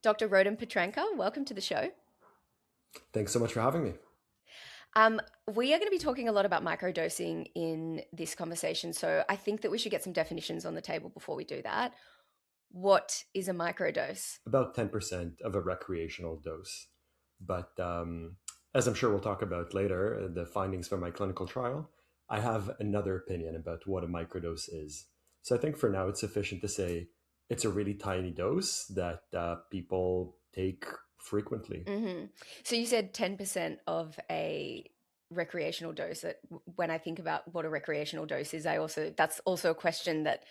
Dr. Rotem Petranker, welcome to the show. Thanks so much for having me. Um, we are going to be talking a lot about microdosing in this conversation, so I think that we should get some definitions on the table before we do that. What is a microdose? About 10% of a recreational dose. But as I'm sure we'll talk about later, the findings from my clinical trial, I have another opinion about what a microdose is. So I think for now it's sufficient to say it's a really tiny dose that people take frequently. hmm So you said 10% of a recreational dose. That when I think about what a recreational dose is, that's also a question that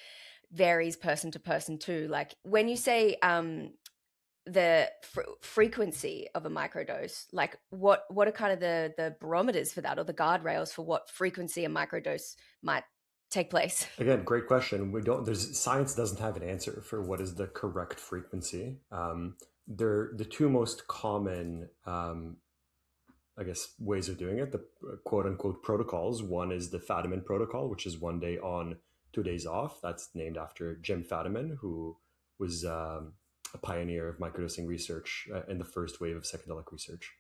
varies person to person too. Like when you say the frequency of a microdose, like what are kind of the barometers for that, or the guardrails for what frequency a microdose might take place? Again, great question. We don't. There's science doesn't have an answer for what is the correct frequency. They're the two most common I guess, ways of doing it, the quote unquote protocols. One is the Fadiman protocol, which is 1 day on, 2 days off. That's named after Jim Fadiman, who was a pioneer of microdosing research in the first wave of psychedelic research.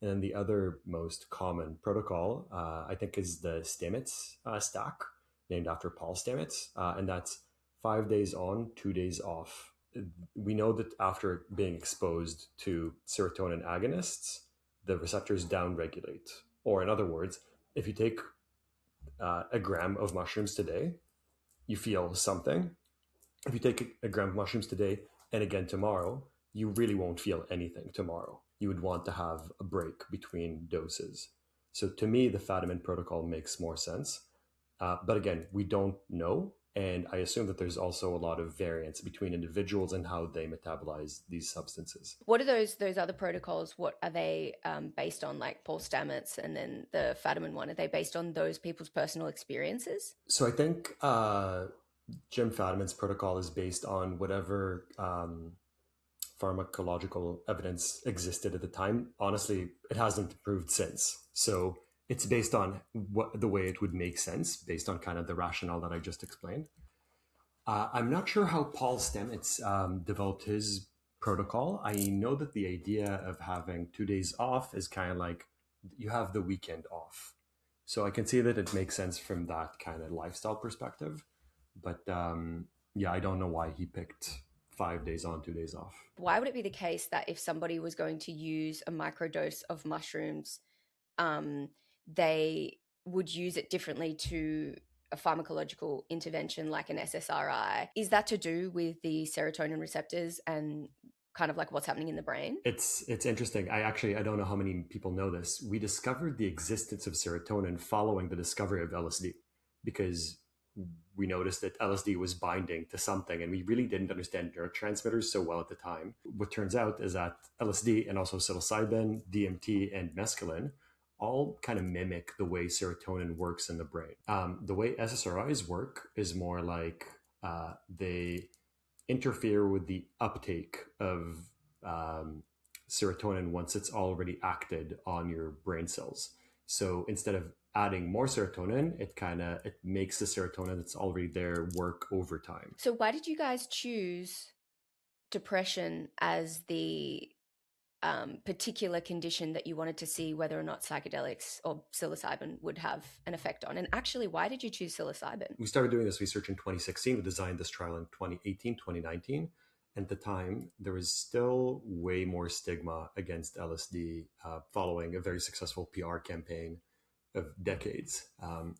And then the other most common protocol, I think, is the Stamets stack, named after Paul Stamets. And that's 5 days on, 2 days off. We know that after being exposed to serotonin agonists, the receptors downregulate. Or, in other words, if you take a gram of mushrooms today, you feel something. If you take a gram of mushrooms today and again tomorrow, you really won't feel anything tomorrow. You would want to have a break between doses. So, to me, the Fadiman protocol makes more sense. But again, we don't know. And I assume that there's also a lot of variance between individuals and how they metabolize these substances. What are those other protocols? What are they based on? Like Paul Stamets and then the Fadiman one, are they based on those people's personal experiences? So I think Jim Fadiman's protocol is based on whatever pharmacological evidence existed at the time. Honestly, it hasn't improved since. So it's based on the way it would make sense, based on kind of the rationale that I just explained. I'm not sure how Paul Stamets developed his protocol. I know that the idea of having 2 days off is kind of like you have the weekend off. So I can see that it makes sense from that kind of lifestyle perspective. But yeah, I don't know why he picked 5 days on, 2 days off. Why would it be the case that if somebody was going to use a microdose of mushrooms, um, they would use it differently to a pharmacological intervention like an SSRI? Is that to do with the serotonin receptors and kind of like what's happening in the brain? It's interesting. I don't know how many people know this. We discovered the existence of serotonin following the discovery of LSD because we noticed that LSD was binding to something and we really didn't understand neurotransmitters so well at the time. What turns out is that LSD and also psilocybin, DMT, and mescaline all kind of mimic the way serotonin works in the brain. The way SSRIs work is more like they interfere with the uptake of um, serotonin once it's already acted on your brain cells. So instead of adding more serotonin, it makes the serotonin that's already there work over time. So why did you guys choose depression as the particular condition that you wanted to see whether or not psychedelics or psilocybin would have an effect on? And actually, why did you choose psilocybin? We started doing this research in 2016. We designed this trial in 2018, 2019. And at the time, there was still way more stigma against LSD following a very successful PR campaign of decades.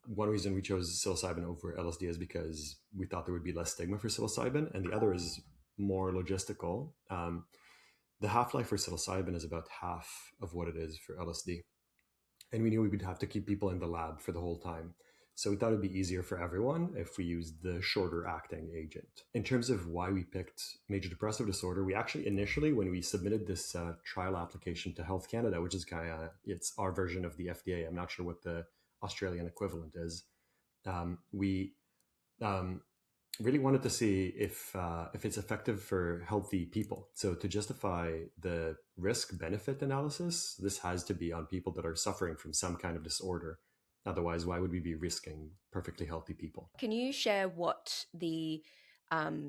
One reason we chose psilocybin over LSD is because we thought there would be less stigma for psilocybin, and the other is more logistical. The half life for psilocybin is about half of what it is for LSD. And we knew we would have to keep people in the lab for the whole time. So we thought it'd be easier for everyone if we used the shorter acting agent. In terms of why we picked major depressive disorder, we actually initially, when we submitted this trial application to Health Canada, which is kind of, it's our version of the FDA, I'm not sure what the Australian equivalent is, we really wanted to see if it's effective for healthy people. So to justify the risk benefit analysis, this has to be on people that are suffering from some kind of disorder. Otherwise, why would we be risking perfectly healthy people? Can you share what the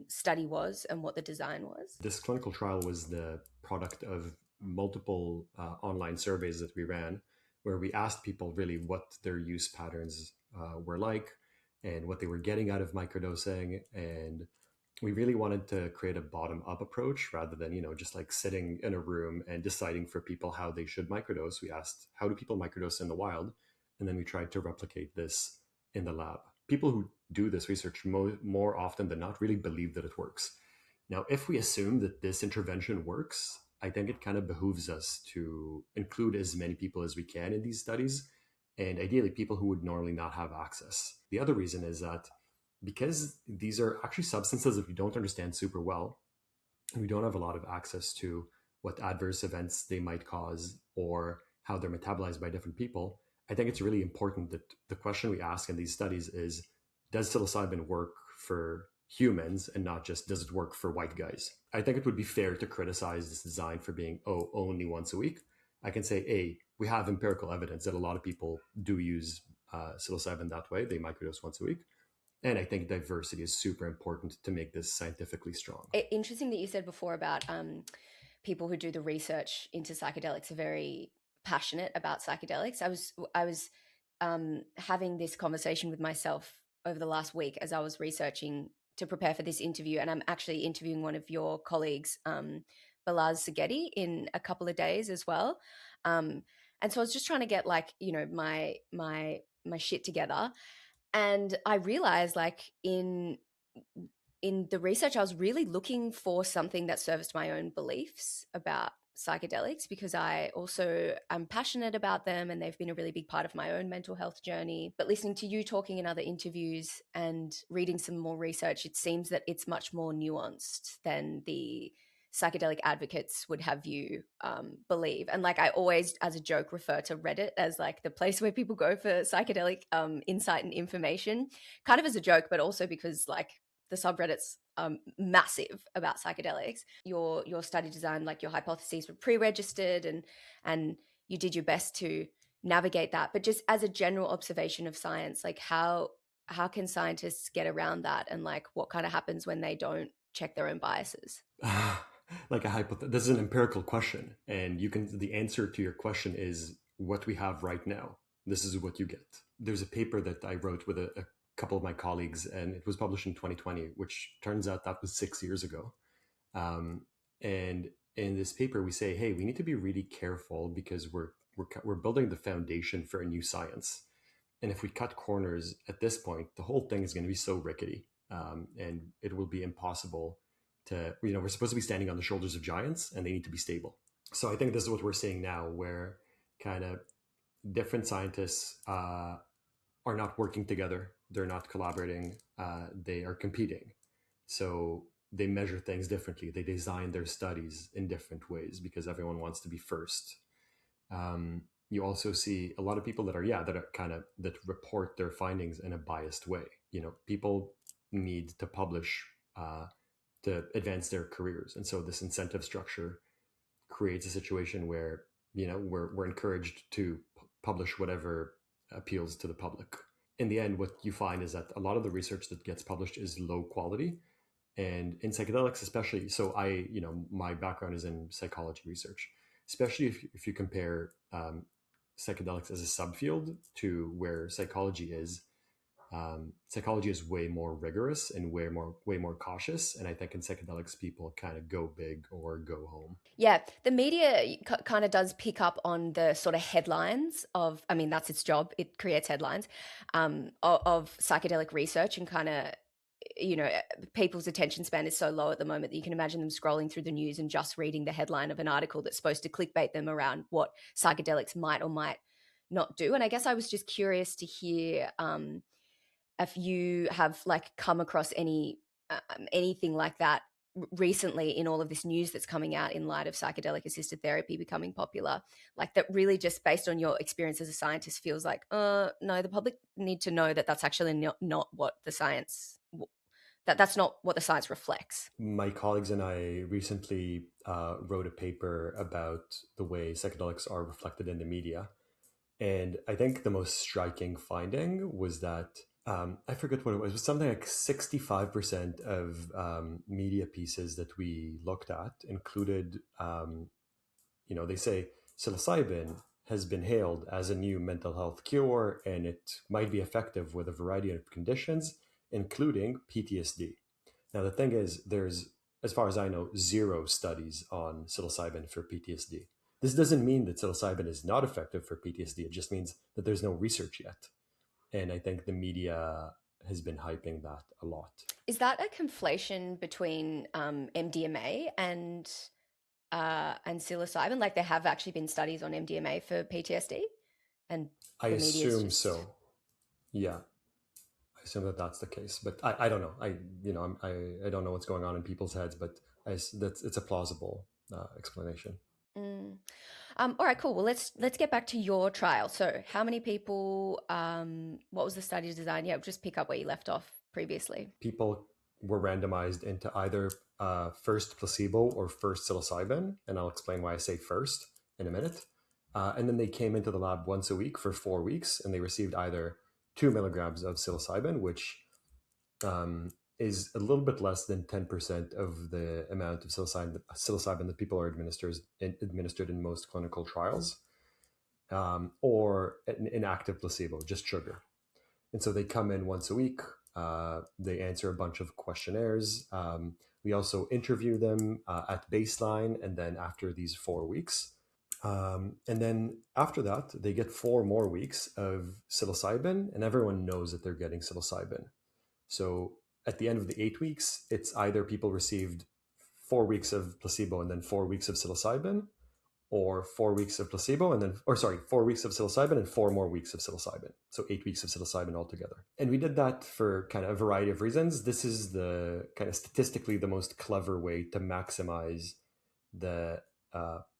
study was and what the design was? This clinical trial was the product of multiple online surveys that we ran, where we asked people really what their use patterns were like and what they were getting out of microdosing. And we really wanted to create a bottom-up approach rather than, just like sitting in a room and deciding for people how they should microdose. We asked, how do people microdose in the wild? And then we tried to replicate this in the lab. People who do this research more often than not really believe that it works. Now, if we assume that this intervention works, I think it kind of behooves us to include as many people as we can in these studies, and ideally people who would normally not have access. The other reason is that because these are actually substances that we don't understand super well, we don't have a lot of access to what adverse events they might cause or how they're metabolized by different people. I think it's really important that the question we ask in these studies is, does psilocybin work for humans and not just does it work for white guys? I think it would be fair to criticize this design for being, only once a week. I can say, we have empirical evidence that a lot of people do use psilocybin that way. They microdose once a week. And I think diversity is super important to make this scientifically strong. Interesting that you said before about people who do the research into psychedelics are very passionate about psychedelics. I was having this conversation with myself over the last week as I was researching to prepare for this interview, and I'm actually interviewing one of your colleagues, Balaz Sagedi, in a couple of days as well. And so I was just trying to get my shit together. And I realized in the research, I was really looking for something that serviced my own beliefs about psychedelics, because I also am passionate about them and they've been a really big part of my own mental health journey. But listening to you talking in other interviews and reading some more research, it seems that it's much more nuanced than the psychedelic advocates would have you believe. And I always, as a joke, refer to Reddit as the place where people go for psychedelic insight and information, kind of as a joke, but also because the subreddit's massive about psychedelics. Your study design, your hypotheses were pre-registered and you did your best to navigate that. But just as a general observation of science, how can scientists get around that, and what kind of happens when they don't check their own biases? This is an empirical question, and the answer to your question is what we have right now. This is what you get. There's a paper that I wrote with a couple of my colleagues, and it was published in 2020, which turns out that was 6 years ago. And in this paper, we say, hey, we need to be really careful because we're building the foundation for a new science. And if we cut corners at this point, the whole thing is going to be so rickety, and it will be impossible to, we're supposed to be standing on the shoulders of giants and they need to be stable. So I think this is what we're seeing now, where kind of different scientists are not working together. They're not collaborating. They are competing. So they measure things differently. They design their studies in different ways because everyone wants to be first. You also see a lot of people that report their findings in a biased way. People need to publish to advance their careers. And so this incentive structure creates a situation where, we're encouraged to publish whatever appeals to the public. In the end, what you find is that a lot of the research that gets published is low quality. And in psychedelics, especially, so my background is in psychology research, especially if you compare psychedelics as a subfield to where psychology is way more rigorous and way more cautious. And I think in psychedelics, people kind of go big or go home. Yeah, the media kind of does pick up on the sort of headlines of, I mean, that's its job. It creates headlines of psychedelic research, and kind of, people's attention span is so low at the moment that you can imagine them scrolling through the news and just reading the headline of an article that's supposed to clickbait them around what psychedelics might or might not do. And I guess I was just curious to hear if you have come across anything like that recently in all of this news that's coming out in light of psychedelic assisted therapy becoming popular, that really, just based on your experience as a scientist, feels no, the public need to know that that's actually not what the science, that's not what the science reflects. My colleagues and I recently wrote a paper about the way psychedelics are reflected in the media. And I think the most striking finding was that I forget what it was. It was something like 65% of media pieces that we looked at included, they say psilocybin has been hailed as a new mental health cure and it might be effective with a variety of conditions, including PTSD. Now, the thing is, there's, as far as I know, zero studies on psilocybin for PTSD. This doesn't mean that psilocybin is not effective for PTSD. It just means that there's no research yet. And I think the media has been hyping that a lot. Is that a conflation between MDMA and psilocybin? Like there have actually been studies on MDMA for PTSD, and I the media is assume just so. Yeah, I assume that that's the case, but I don't know. I don't know what's going on in people's heads, but it's a plausible explanation. Mm. All right, cool. Well, let's get back to your trial. So, how many people? What was the study design? Yeah, just pick up where you left off previously. People were randomized into either first placebo or first psilocybin, and I'll explain why I say first in a minute. And then they came into the lab once a week for 4 weeks, and they received either 2 milligrams of psilocybin, which is a little bit less than 10% of the amount of psilocybin that people are administered in most clinical trials, or an active placebo, just sugar. And so they come in once a week. They answer a bunch of questionnaires. We also interview them at baseline and then after these 4 weeks. And then after that, they get 4 more weeks of psilocybin, and everyone knows that they're getting psilocybin. So at the end of the 8 weeks, it's either people received 4 weeks of placebo and then 4 weeks of psilocybin, or 4 weeks of placebo and then, or sorry, 4 weeks of psilocybin and 4 more weeks of psilocybin. So 8 weeks of psilocybin altogether. And we did that for kind of a variety of reasons. This is the kind of statistically the most clever way to maximize the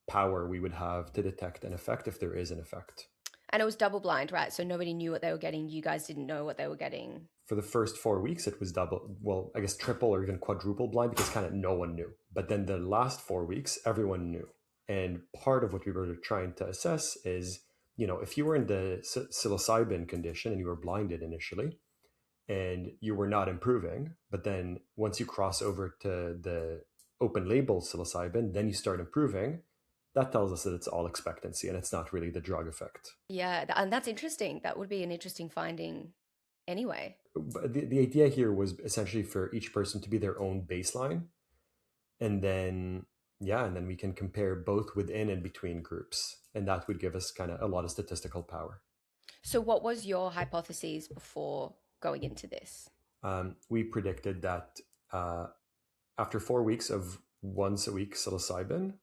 power we would have to detect an effect if there is an effect. And it was double blind, right? So nobody knew what they were getting. You guys didn't know what they were getting. For the first 4 weeks, it was double, well, I guess triple or even quadruple blind because kind of no one knew. But then the last 4 weeks, everyone knew. And part of what we were trying to assess is, if you were in the psilocybin condition and you were blinded initially and you were not improving, but then once you cross over to the open label psilocybin, then you start improving, that tells us that it's all expectancy and it's not really the drug effect. Yeah, and that's interesting. That would be an interesting finding anyway. But the idea here was essentially for each person to be their own baseline. And then, yeah, and then we can compare both within and between groups. And that would give us kind of a lot of statistical power. So, what was your hypotheses before going into this? We predicted that after 4 weeks of once a week psilocybin,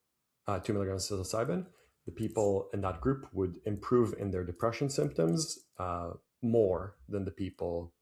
2 milligrams of psilocybin, the people in that group would improve in their depression symptoms more than the people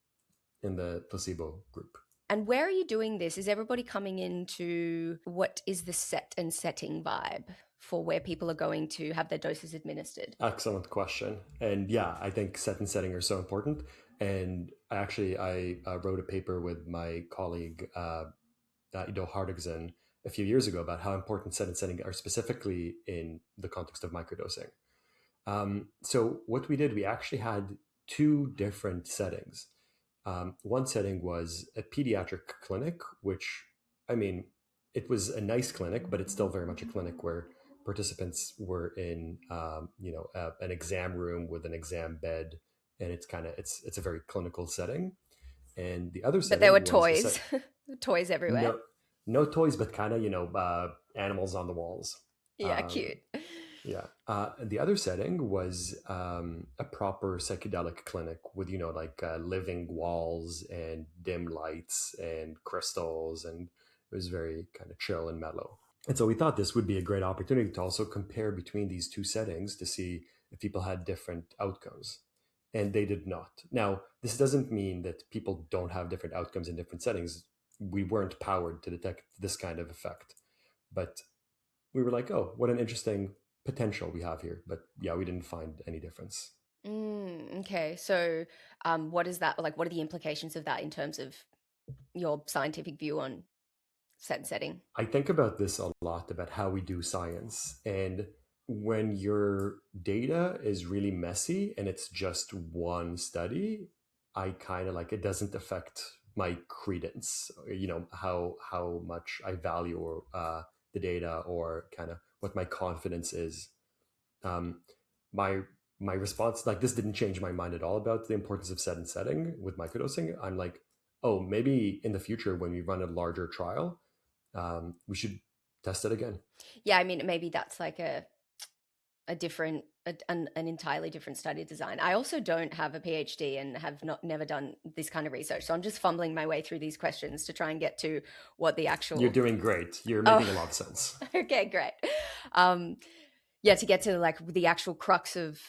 in the placebo group. And where are you doing this? Is everybody coming into what is the set and setting vibe for where people are going to have their doses administered? Excellent question. And yeah, I think set and setting are so important. And actually, I wrote a paper with my colleague, Ido Hardigsen, a few years ago about how important set and setting are specifically in the context of microdosing. So what we did, we actually had two different settings. One setting was a pediatric clinic, which, I mean, it was a nice clinic, but it's still very much a clinic where participants were in, an exam room with an exam bed, and it's a very clinical setting. And the other setting, but there were toys, toys everywhere. No toys, but kind of animals on the walls. Yeah, cute. Yeah. The other setting was a proper psychedelic clinic with, living walls and dim lights and crystals. And it was very kind of chill and mellow. And so we thought this would be a great opportunity to also compare between these two settings to see if people had different outcomes. And they did not. Now, this doesn't mean that people don't have different outcomes in different settings. We weren't powered to detect this kind of effect. But we were like, oh, what an interesting potential we have here. But yeah, we didn't find any difference. Okay. So what is that like? What are the implications of that in terms of your scientific view on set and setting? I think about this a lot, about how we do science. And when your data is really messy and it's just one study, I kind of like, it doesn't affect my credence, how much I value or the data, or kind of what my confidence is. um, my my response, like, this didn't change my mind at all about the importance of set and setting with microdosing. I'm like, oh, maybe in the future when we run a larger trial, we should test it again. Yeah, I mean, maybe that's like a different an entirely different study design. I also don't have a PhD and have not never done this kind of research, so I'm just fumbling my way through these questions to try and get to what the You're actual. doing great. You're Oh, making a lot of sense. okay, great. um yeah, to get to like the actual crux of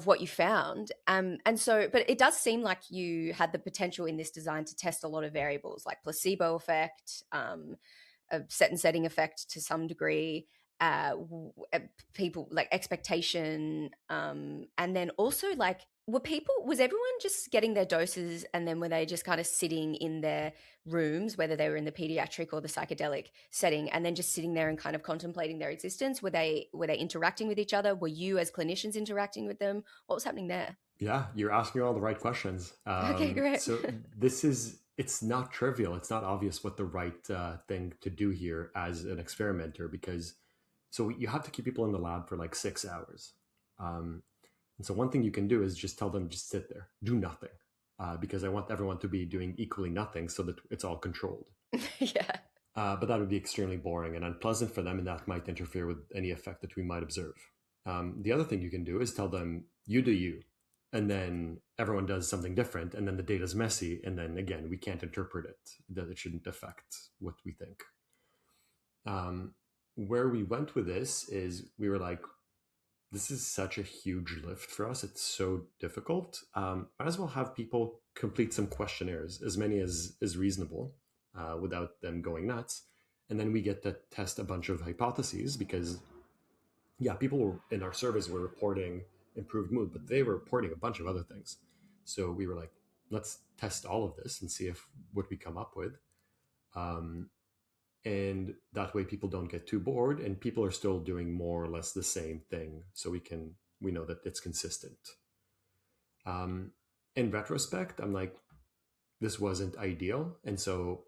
what you found. And so, but it does seem like you had the potential in this design to test a lot of variables like placebo effect, a set and setting effect to some degree, people like expectation, and then also like, was everyone just getting their doses and then were they just kind of sitting in their rooms, whether they were in the pediatric or the psychedelic setting, and then just sitting there and kind of contemplating their existence? Were they interacting with each other? Were you as clinicians interacting with them? What was happening there? Yeah, you're asking all the right questions. Okay, great. So this is, it's not trivial. It's not obvious what the right thing to do here as an experimenter, because so you have to keep people in the lab for like 6 hours. Um, and so one thing you can do is just tell them, just sit there, do nothing, because I want everyone to be doing equally nothing so that it's all controlled. Yeah. But that would be extremely boring and unpleasant for them, and that might interfere with any effect that we might observe. The other thing you can do is tell them, you do you, and then everyone does something different, and then the data's messy, and then again, we can't interpret it, that it shouldn't affect what we think. Where we went with this is we were like, this is such a huge lift for us. It's so difficult. Might as well have people complete some questionnaires, as many as is reasonable, without them going nuts. And then we get to test a bunch of hypotheses, because, yeah, people were, in our surveys were reporting improved mood, but they were reporting a bunch of other things. So we were like, let's test all of this and see if what we come up with. And that way people don't get too bored, and people are still doing more or less the same thing, so we know that it's consistent. In retrospect, I'm like, this wasn't ideal, and so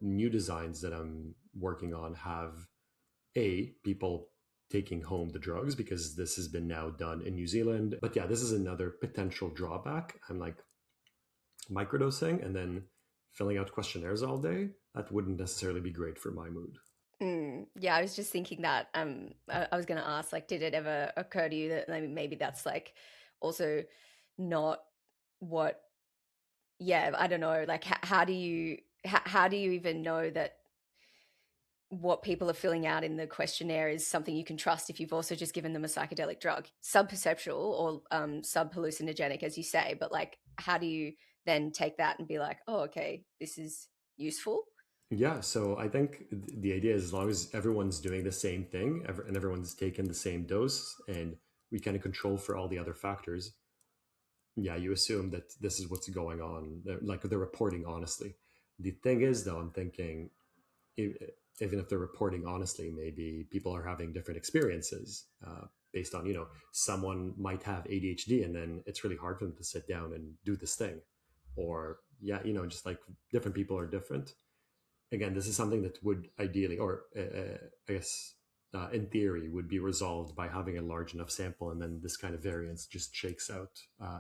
new designs that I'm working on have people taking home the drugs, because this has been now done in New Zealand. But yeah, this is another potential drawback. I'm like, microdosing and then filling out questionnaires all day, that wouldn't necessarily be great for my mood. Yeah, I was just thinking that. I was going to ask, like, did it ever occur to you that maybe that's like also not what? Yeah, I don't know. Like, how do you even know that what people are filling out in the questionnaire is something you can trust if you've also just given them a psychedelic drug, sub-perceptual or sub-hallucinogenic, as you say? But like, how do you then take that and be like, oh, okay, this is useful? Yeah, so I think the idea is, as long as everyone's doing the same thing, and everyone's taken the same dose, and we kind of control for all the other factors, yeah, you assume that this is what's going on. Like, they're reporting honestly. The thing is, though, I'm thinking, e- even if they're reporting honestly, maybe people are having different experiences, based on, someone might have ADHD, and then it's really hard for them to sit down and do this thing. Or, yeah, just like, different people are different. Again, this is something that would ideally, or I guess, in theory, would be resolved by having a large enough sample, and then this kind of variance just shakes out.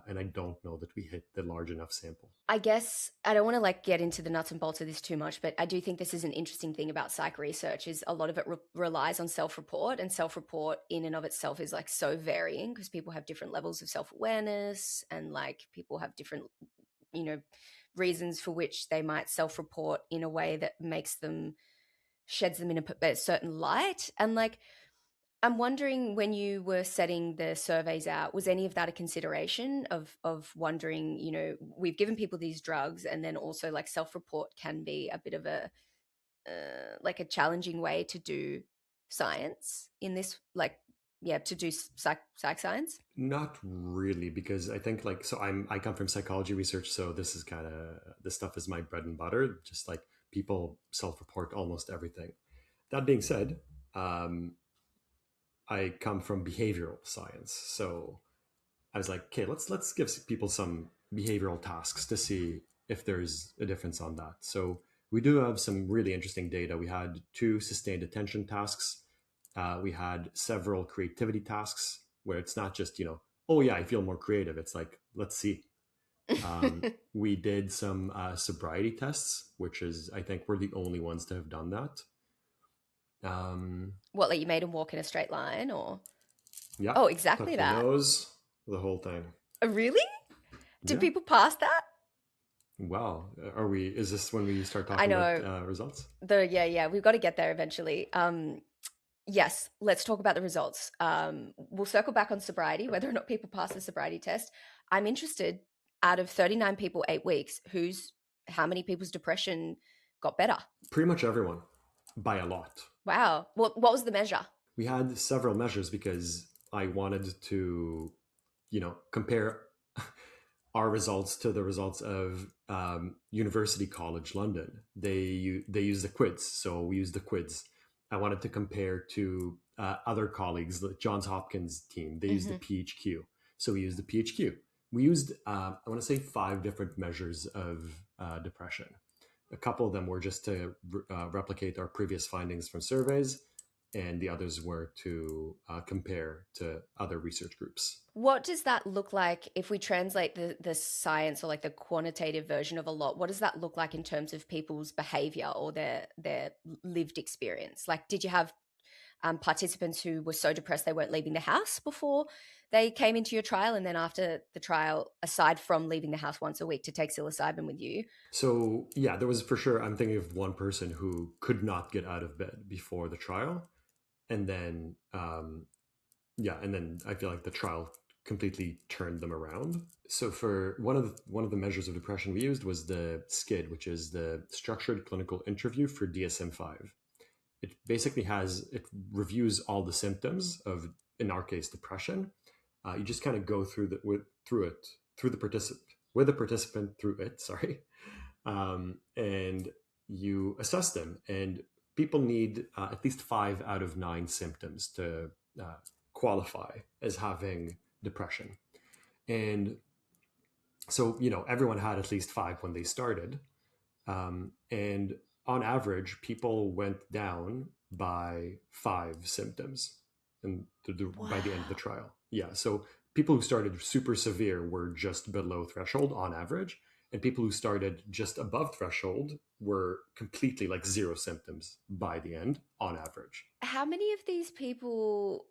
And I don't know that we hit the large enough sample. I guess I don't want to like get into the nuts and bolts of this too much, but I do think this is an interesting thing about psych research is a lot of it relies on self-report, and self-report in and of itself is like so varying because people have different levels of self-awareness, and like people have different, you know, reasons for which they might self-report in a way that makes them sheds them in a certain light. And like, I'm wondering, when you were setting the surveys out, was any of that a consideration of wondering, we've given people these drugs, and then also like self-report can be a bit of a like a challenging way to do science in this, like, yeah, to do psych science. Not really, because I think, like, so I come from psychology research, so this is kind of, this stuff is my bread and butter. Just like, people self-report almost everything. That being said, I come from behavioral science, so I was like, okay, let's give people some behavioral tasks to see if there's a difference on that. So we do have some really interesting data. We had 2 sustained attention tasks. We had several creativity tasks where it's not just, oh yeah, I feel more creative. It's like, let's see. We did some sobriety tests, which is, I think, we're the only ones to have done that. What, like you made him walk in a straight line, or? Yeah, Oh, exactly touch the that. nose, the whole thing. Really? Did Yeah. people pass that? Wow. Is this when we start I talking know. about results? Yeah, we've got to get there eventually. Yes, let's talk about the results. We'll circle back on sobriety, whether or not people pass the sobriety test. I'm interested, out of 39 people, 8 weeks, how many people's depression got better? Pretty much everyone, by a lot. Wow. What was the measure? We had several measures because I wanted to, compare our results to the results of University College London. They use the quiz, so we used the quiz. I wanted to compare to other colleagues, the Johns Hopkins team. They used the PHQ, so we used the PHQ. We used I want to say 5 different measures of depression. A couple of them were just to replicate our previous findings from surveys, and the others were to compare to other research groups. What does that look like if we translate the science, or like the quantitative version of a lot? What does that look like in terms of people's behavior or their lived experience? Like, did you have participants who were so depressed they weren't leaving the house before they came into your trial, and then after the trial, aside from leaving the house once a week to take psilocybin with you? So yeah, there was for sure. I'm thinking of one person who could not get out of bed before the trial, and then and then I feel like the trial completely turned them around. So for one of the measures of depression we used was the SCID, which is the Structured Clinical Interview for DSM-5. It reviews all the symptoms of, in our case, depression. You just kind of go through the participant with the participant through it. Sorry, and you assess them. And people need at least 5 out of 9 symptoms to qualify as having depression. And so, everyone had at least 5 when they started. And on average, people went down by 5 symptoms and by the end of the Wow. trial. Yeah. So people who started super severe were just below threshold on average. And people who started just above threshold were completely like 0 symptoms by the end on average. How many of these people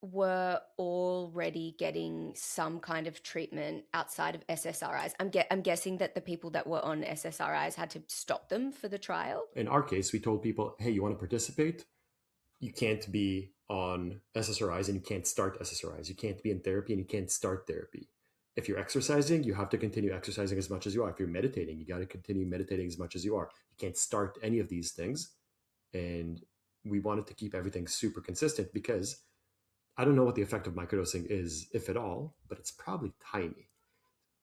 were already getting some kind of treatment outside of SSRIs? I'm guessing that the people that were on SSRIs had to stop them for the trial. In our case, we told people, hey, you want to participate? You can't be on SSRIs and you can't start SSRIs. You can't be in therapy and you can't start therapy. If you're exercising, you have to continue exercising as much as you are. If you're meditating, you got to continue meditating as much as you are. You can't start any of these things. And we wanted to keep everything super consistent because I don't know what the effect of microdosing is, if at all, but it's probably tiny.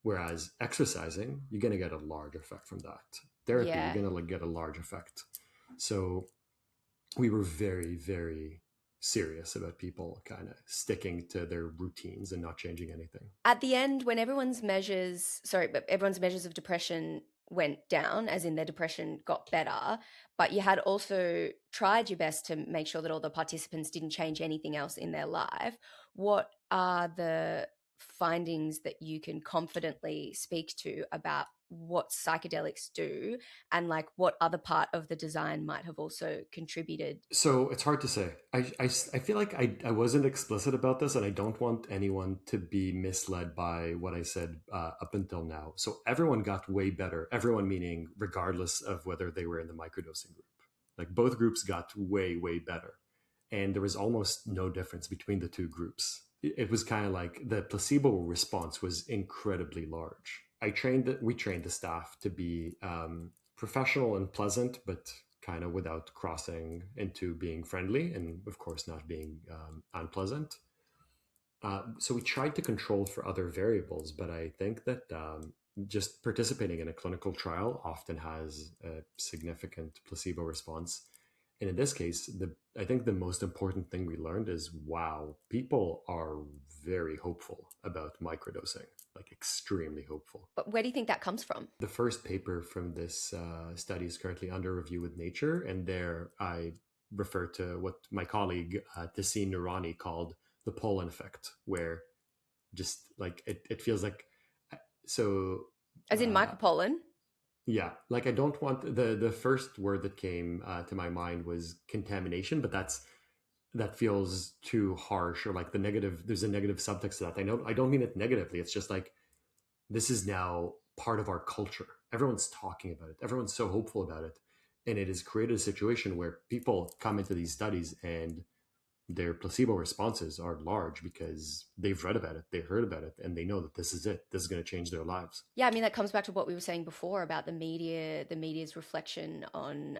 Whereas exercising, you're going to get a large effect from that. Therapy, you're Yeah. going to get a large effect. So we were very, very serious about people kind of sticking to their routines and not changing anything. At the end, when everyone's measures of depression went down, as in their depression got better, but you had also tried your best to make sure that all the participants didn't change anything else in their life. What are the findings that you can confidently speak to about what psychedelics do, and like what other part of the design might have also contributed? So it's hard to say. I feel like I wasn't explicit about this, and I don't want anyone to be misled by what I said up until now. So everyone got way better. Everyone meaning regardless of whether they were in the microdosing group. Like both groups got way, way better. And there was almost no difference between the 2 groups. It was kind of like the placebo response was incredibly large. We trained the staff to be professional and pleasant, but kind of without crossing into being friendly and, of course, not being unpleasant. So we tried to control for other variables, but I think that just participating in a clinical trial often has a significant placebo response. And in this case, I think the most important thing we learned is, wow, people are very hopeful about microdosing, like extremely hopeful. But where do you think that comes from? The first paper from this study is currently under review with Nature, and there I refer to what my colleague Tessin Nourani called the pollen effect, where just like it feels like so. As in micropollen? Yeah, like I don't want the first word that came to my mind was contamination, but that feels too harsh, or like the negative. There's a negative subtext to that. I don't mean it negatively. It's just like this is now part of our culture. Everyone's talking about it. Everyone's so hopeful about it, and it has created a situation where people come into these studies and their placebo responses are large because they've read about it, they've heard about it, and they know that this is it. This is going to change their lives. Yeah, I mean, that comes back to what we were saying before about the media's reflection on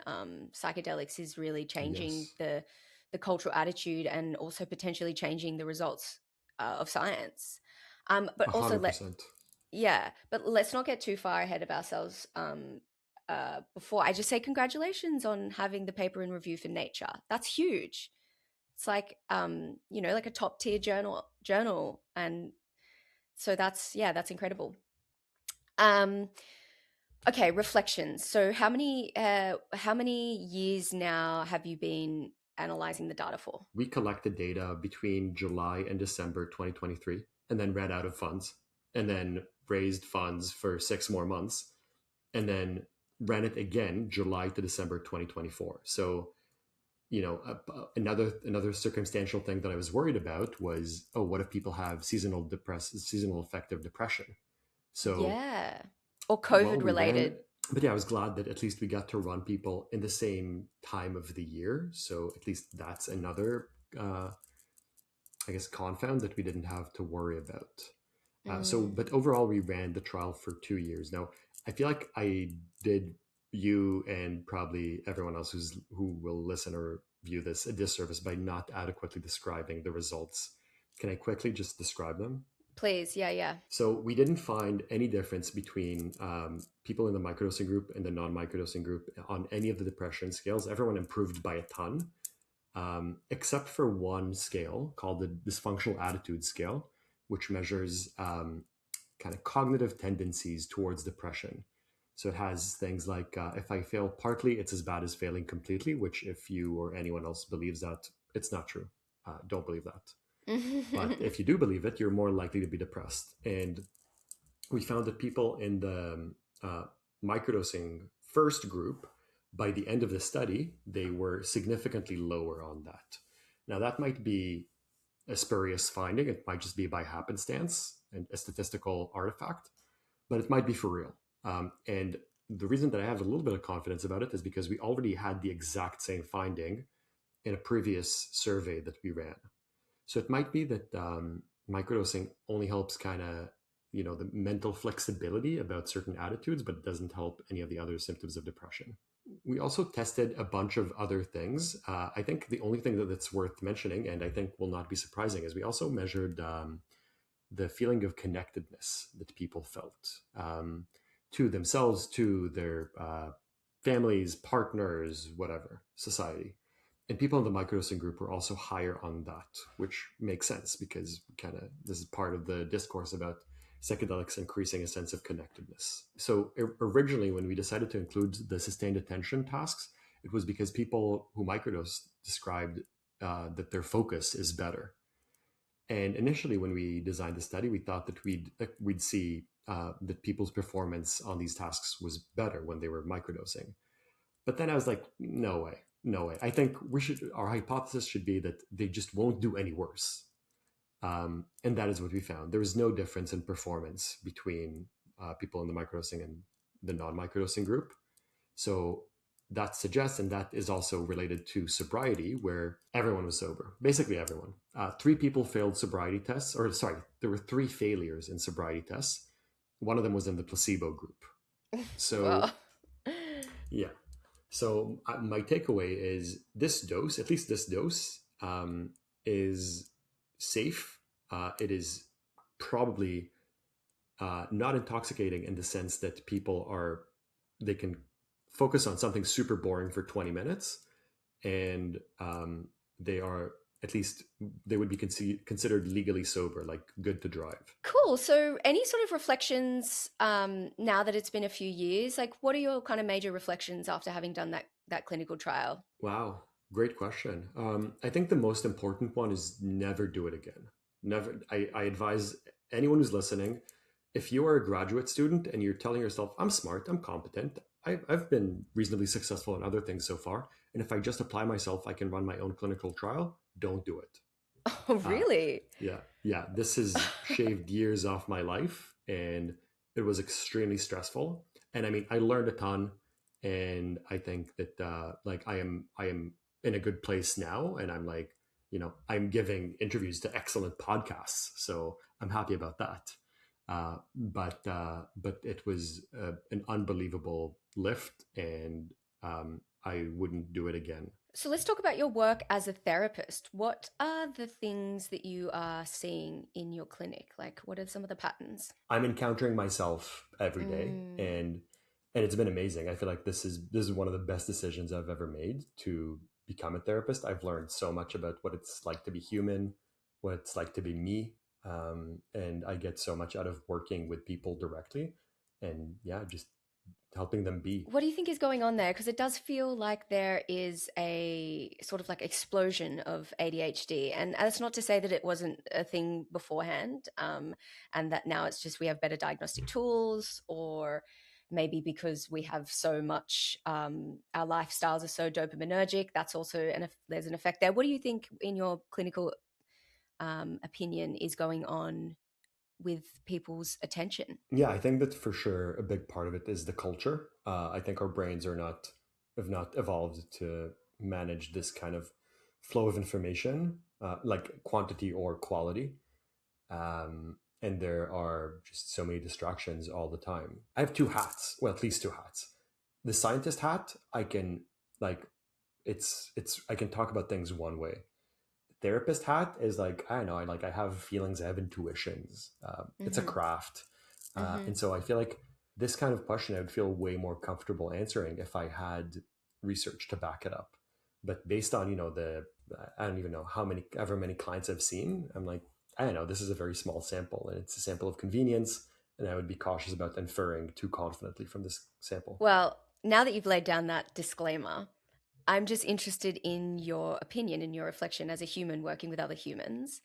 psychedelics is really changing Yes, the cultural attitude and also potentially changing the results of science. But also 100%. yeah, but let's not get too far ahead of ourselves. Before I just say congratulations on having the paper in review for Nature. That's huge. It's like like a top tier journal, and so that's incredible. Um, okay, reflections. So how many years now have you been analyzing the data for? We collected data between July and December 2023, and then ran out of funds, and then raised funds for 6 more months, and then ran it again July to December 2024. So another circumstantial thing that I was worried about was, oh, what if people have seasonal affective depression? So, Yeah. Or well, COVID we ran, related. but yeah, I was glad that at least we got to run people in the same time of the year. So at least that's another, I guess, confound that we didn't have to worry about. Mm. But overall, we ran the trial for 2 years. Now, I feel like I did you and probably everyone else who will listen or view this a disservice by not adequately describing the results. Can I quickly just describe them? Please, yeah. So we didn't find any difference between people in the microdosing group and the non-microdosing group on any of the depression scales. Everyone improved by a ton, except for one scale called the dysfunctional attitude scale, which measures kind of cognitive tendencies towards depression. So it has things like if I fail partly, it's as bad as failing completely, which if you or anyone else believes that, it's not true. Don't believe that. But if you do believe it, you're more likely to be depressed. And we found that people in the microdosing first group, by the end of the study, they were significantly lower on that. Now, that might be a spurious finding. It might just be by happenstance and a statistical artifact, but it might be for real. And the reason that I have a little bit of confidence about it is because we already had the exact same finding in a previous survey that we ran. So it might be that microdosing only helps kind of, the mental flexibility about certain attitudes, but it doesn't help any of the other symptoms of depression. We also tested a bunch of other things. I think the only thing that's worth mentioning, and I think will not be surprising, is we also measured the feeling of connectedness that people felt to themselves, to their families, partners, whatever, society. And people in the microdosing group were also higher on that, which makes sense because this is part of the discourse about psychedelics increasing a sense of connectedness. So originally, when we decided to include the sustained attention tasks, it was because people who microdose described that their focus is better. And initially, when we designed the study, we thought that we'd see that people's performance on these tasks was better when they were microdosing. But then I was like, no way. No way. I think our hypothesis should be that they just won't do any worse. And that is what we found. There was no difference in performance between people in the microdosing and the non-microdosing group. So that suggests, and that is also related to sobriety, where everyone was sober, basically everyone. 3 people failed sobriety tests, there were 3 failures in sobriety tests. One of them was in the placebo group. So, yeah. So my takeaway is this dose, at least this dose, is safe. It is probably not intoxicating in the sense that they can focus on something super boring for 20 minutes and they are, at least they would be considered legally sober, like good to drive. Cool. So, any sort of reflections now that it's been a few years? Like, what are your kind of major reflections after having done that clinical trial? Wow, great question. I think the most important one is never do it again. Never. I advise anyone who's listening, if you are a graduate student and you're telling yourself, I'm smart, I'm competent, I've been reasonably successful in other things so far, and if I just apply myself, I can run my own clinical trial, don't do it. Oh, Uh, really? yeah, this has shaved years off my life, and it was extremely stressful. And I mean, I learned a ton, and I think that like I am in a good place now, and I'm like, I'm giving interviews to excellent podcasts, so I'm happy about that. But it was an unbelievable lift, and I wouldn't do it again. So let's talk about your work as a therapist. What are the things that you are seeing in your clinic? Like, what are some of the patterns? I'm encountering myself every day, Mm. and it's been amazing. I feel like this is one of the best decisions I've ever made to become a therapist. I've learned so much about what it's like to be human, what it's like to be me, and I get so much out of working with people directly, and yeah, just helping them be. What do you think is going on there? Because it does feel like there is a sort of like explosion of ADHD. And that's not to say that it wasn't a thing beforehand, and that now it's just we have better diagnostic tools, or maybe because we have so much, our lifestyles are so dopaminergic. That's also, and there's an effect there. What do you think, in your clinical opinion, is going on with people's attention? Yeah, I think that for sure a big part of it is the culture. I think our brains have not evolved to manage this kind of flow of information, like quantity or quality. And there are just so many distractions all the time. I have two hats, well, at least two hats. The scientist hat, I can like it's I can talk about things one way. Therapist hat is like, I don't know, I have feelings, I have intuitions. It's a Mm-hmm. craft, Mm-hmm. and so I feel like this kind of question I would feel way more comfortable answering if I had research to back it up. But based on the I don't even know how many ever many clients I've seen, I'm like, I don't know, this is a very small sample, and it's a sample of convenience, and I would be cautious about inferring too confidently from this sample. Well, now that you've laid down that disclaimer, I'm just interested in your opinion and your reflection as a human working with other humans.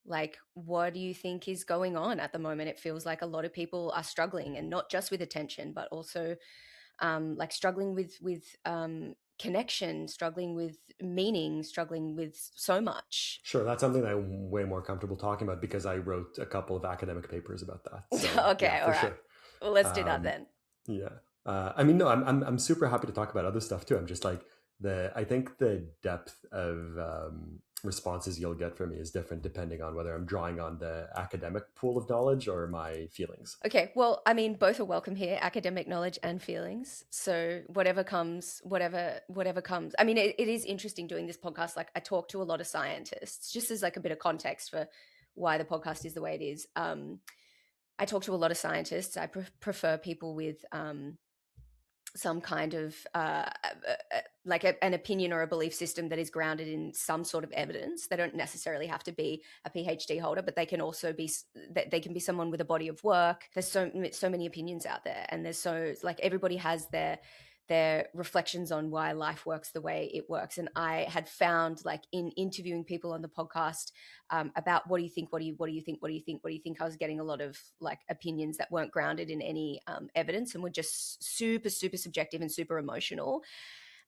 Like, what do you think is going on at the moment? It feels like a lot of people are struggling, and not just with attention, but also like struggling with connection, struggling with meaning, struggling with so much. Sure, that's something that I'm way more comfortable talking about because I wrote a couple of academic papers about that. So yeah, Okay, all for right. sure. Well, let's do that Um, then. yeah. I mean, no, I'm super happy to talk about other stuff too. I'm just like I think the depth of responses you'll get from me is different depending on whether I'm drawing on the academic pool of knowledge or my feelings. Okay, well, I mean, both are welcome here, academic knowledge and feelings. So whatever comes, whatever comes. I mean, it is interesting doing this podcast. Like, I talk to a lot of scientists, just as like a bit of context for why the podcast is the way it is. I talk to a lot of scientists. I prefer people with some kind of like an opinion or a belief system that is grounded in some sort of evidence. They don't necessarily have to be a PhD holder, but they can also be they can be someone with a body of work. There's so many opinions out there, and there's so like everybody has their reflections on why life works the way it works. And I had found, like, in interviewing people on the podcast about what do you think, what do you think, what do you think, what do you think, I was getting a lot of like opinions that weren't grounded in any evidence, and were just super super subjective and super emotional.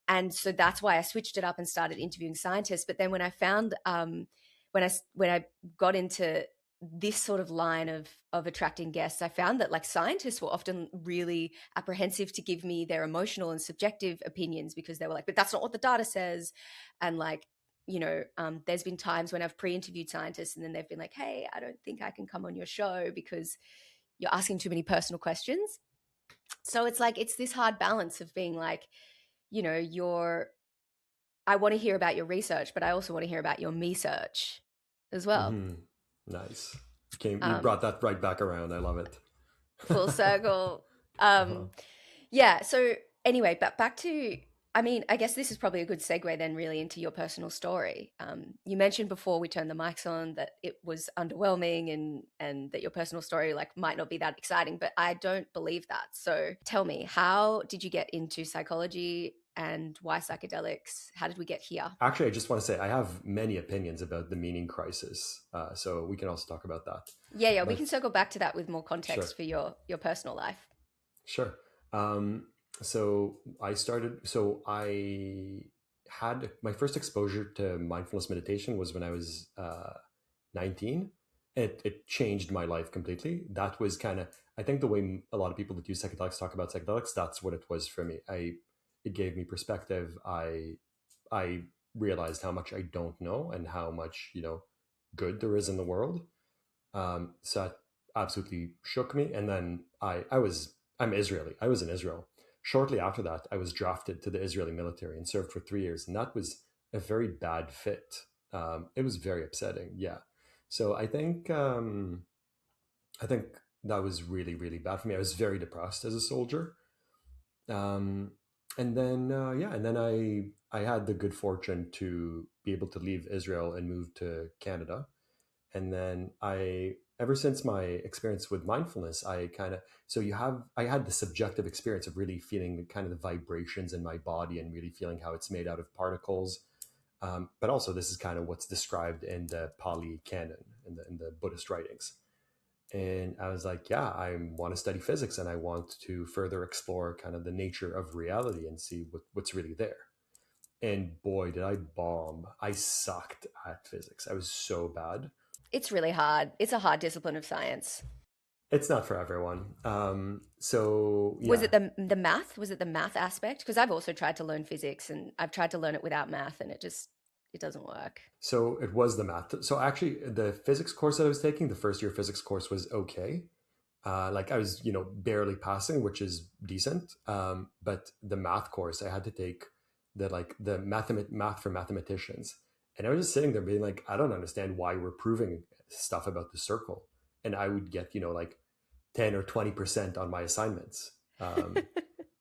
And so that's why I switched it up and started interviewing scientists. But then when I found when I got into this sort of line of attracting guests, I found that like scientists were often really apprehensive to give me their emotional and subjective opinions, because they were like, but that's not what the data says. And like, there's been times when I've pre-interviewed scientists and then they've been like, hey, I don't think I can come on your show because you're asking too many personal questions. So it's like, it's this hard balance of being like, you're I want to hear about your research, but I also want to hear about your me search as well. Hmm. Nice. You Um, brought that right back around. I love it. Full circle. Uh-huh. Yeah. So anyway, but back to I mean, I guess this is probably a good segue then, really, into your personal story. You mentioned before we turned the mics on that it was underwhelming and that your personal story like might not be that exciting, but I don't believe that. So tell me, how did you get into psychology and why psychedelics? How did we get here? Actually, I just want to say I have many opinions about the meaning crisis, so we can also talk about that. Yeah, yeah, we can But circle back to that with more sure, context for your personal life. sure. Um, so I started. So I had my first exposure to mindfulness meditation was when I was 19. It changed my life completely. That was kind of, I think, the way a lot of people that use psychedelics talk about psychedelics. That's what it was for me. It gave me perspective. I realized how much I don't know and how much, good there is in the world. So that absolutely shook me. And then I'm Israeli. I was in Israel. Shortly after that, I was drafted to the Israeli military and served for 3 years. And that was a very bad fit. It was very upsetting. Yeah. So I think that was really, really bad for me. I was very depressed as a soldier. Um, and then, I had the good fortune to be able to leave Israel and move to Canada. And then ever since my experience with mindfulness, I had the subjective experience of really feeling the kind of the vibrations in my body and really feeling how it's made out of particles. But also, this is kind of what's described in the Pali Canon, in the Buddhist writings. And I was like, yeah, I want to study physics and I want to further explore kind of the nature of reality and see what's really there. And boy, did I bomb. I sucked at physics. I was so bad. It's really hard. It's a hard discipline of science. It's not for everyone. So Was yeah. it the math? Was it the math aspect? Because I've also tried to learn physics and I've tried to learn it without math and it doesn't work. So it was the math. So actually, the physics course that I was taking, the first year physics course was okay. Like I was, barely passing, which is decent. But the math course, I had to take the math for mathematicians, and I was just sitting there being like, I don't understand why we're proving stuff about the circle, and I would get like 10 or 20% on my assignments.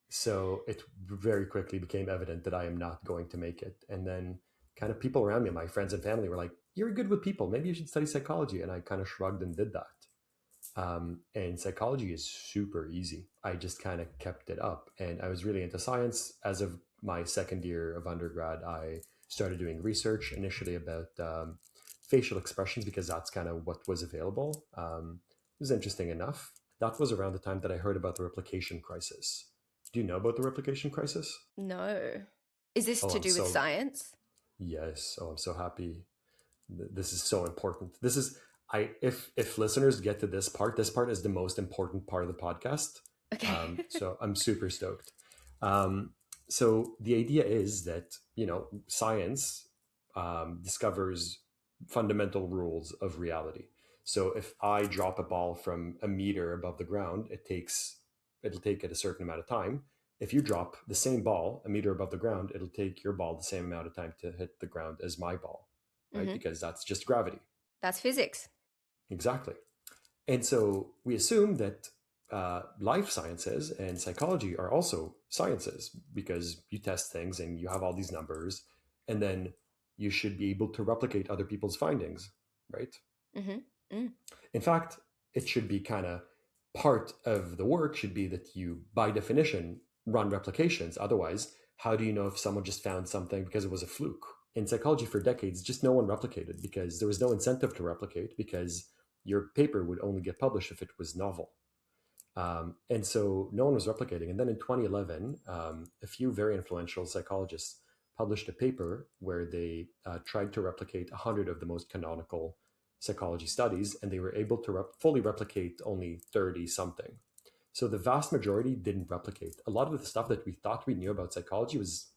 So it very quickly became evident that I am not going to make it. And then kind of people around me, my friends and family, were like, "You're good with people. Maybe you should study psychology." And I kind of shrugged and did that. And psychology is super easy. I just kind of kept it up. And I was really into science. As of my second year of undergrad, I started doing research initially about facial expressions because that's kind of what was available. It was interesting enough. That was around the time that I heard about the replication crisis. Do you know about the replication crisis? No. Is this Oh, to do with science? yes. Oh, I'm so happy. This is so important. This is if listeners get to this part is the most important part of the podcast. Okay. So I'm super stoked. So the idea is that science discovers fundamental rules of reality. So if I drop a ball from a meter above the ground, it'll take it a certain amount of time. If you drop the same ball a meter above the ground, it'll take your ball the same amount of time to hit the ground as my ball, right? Hmm. Because that's just gravity. That's physics. Exactly. And so we assume that life sciences and psychology are also sciences because you test things and you have all these numbers, and then you should be able to replicate other people's findings, right? Hmm. Mm. In fact, it should be kind of part of the work should be that you, by definition, run replications. Otherwise, how do you know if someone just found something because it was a fluke? In psychology, for decades, just no one replicated because there was no incentive to replicate because your paper would only get published if it was novel. And so no one was replicating. And then in 2011, a few very influential psychologists published a paper where they tried to replicate 100 of the most canonical psychology studies, and they were able to fully replicate only 30 something. So the vast majority didn't replicate. A lot of the stuff that we thought we knew about psychology was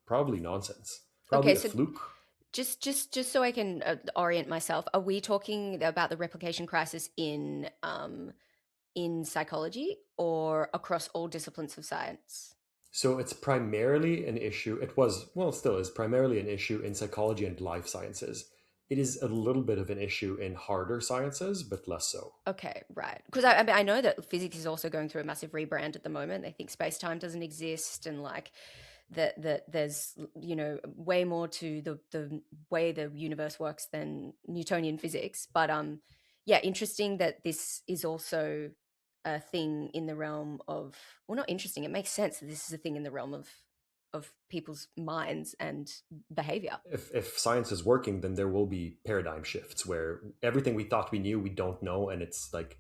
probably nonsense, probably Okay, a so fluke. just so I can orient myself, are we talking about the replication crisis in psychology or across all disciplines of science? So it's primarily an issue. It was, well, it still is primarily an issue in psychology and life sciences. It is a little bit of an issue in harder sciences, but less so. Okay, right. Because I mean, I know that physics is also going through a massive rebrand at the moment. They think space time doesn't exist, and like that there's, you know, way more to the way the universe works than Newtonian physics. But yeah, interesting that this is also a thing in the realm of, well, not interesting, it makes sense that this is a thing in the realm of people's minds and behavior. If science is working, then there will be paradigm shifts where everything we thought we knew, we don't know, and it's like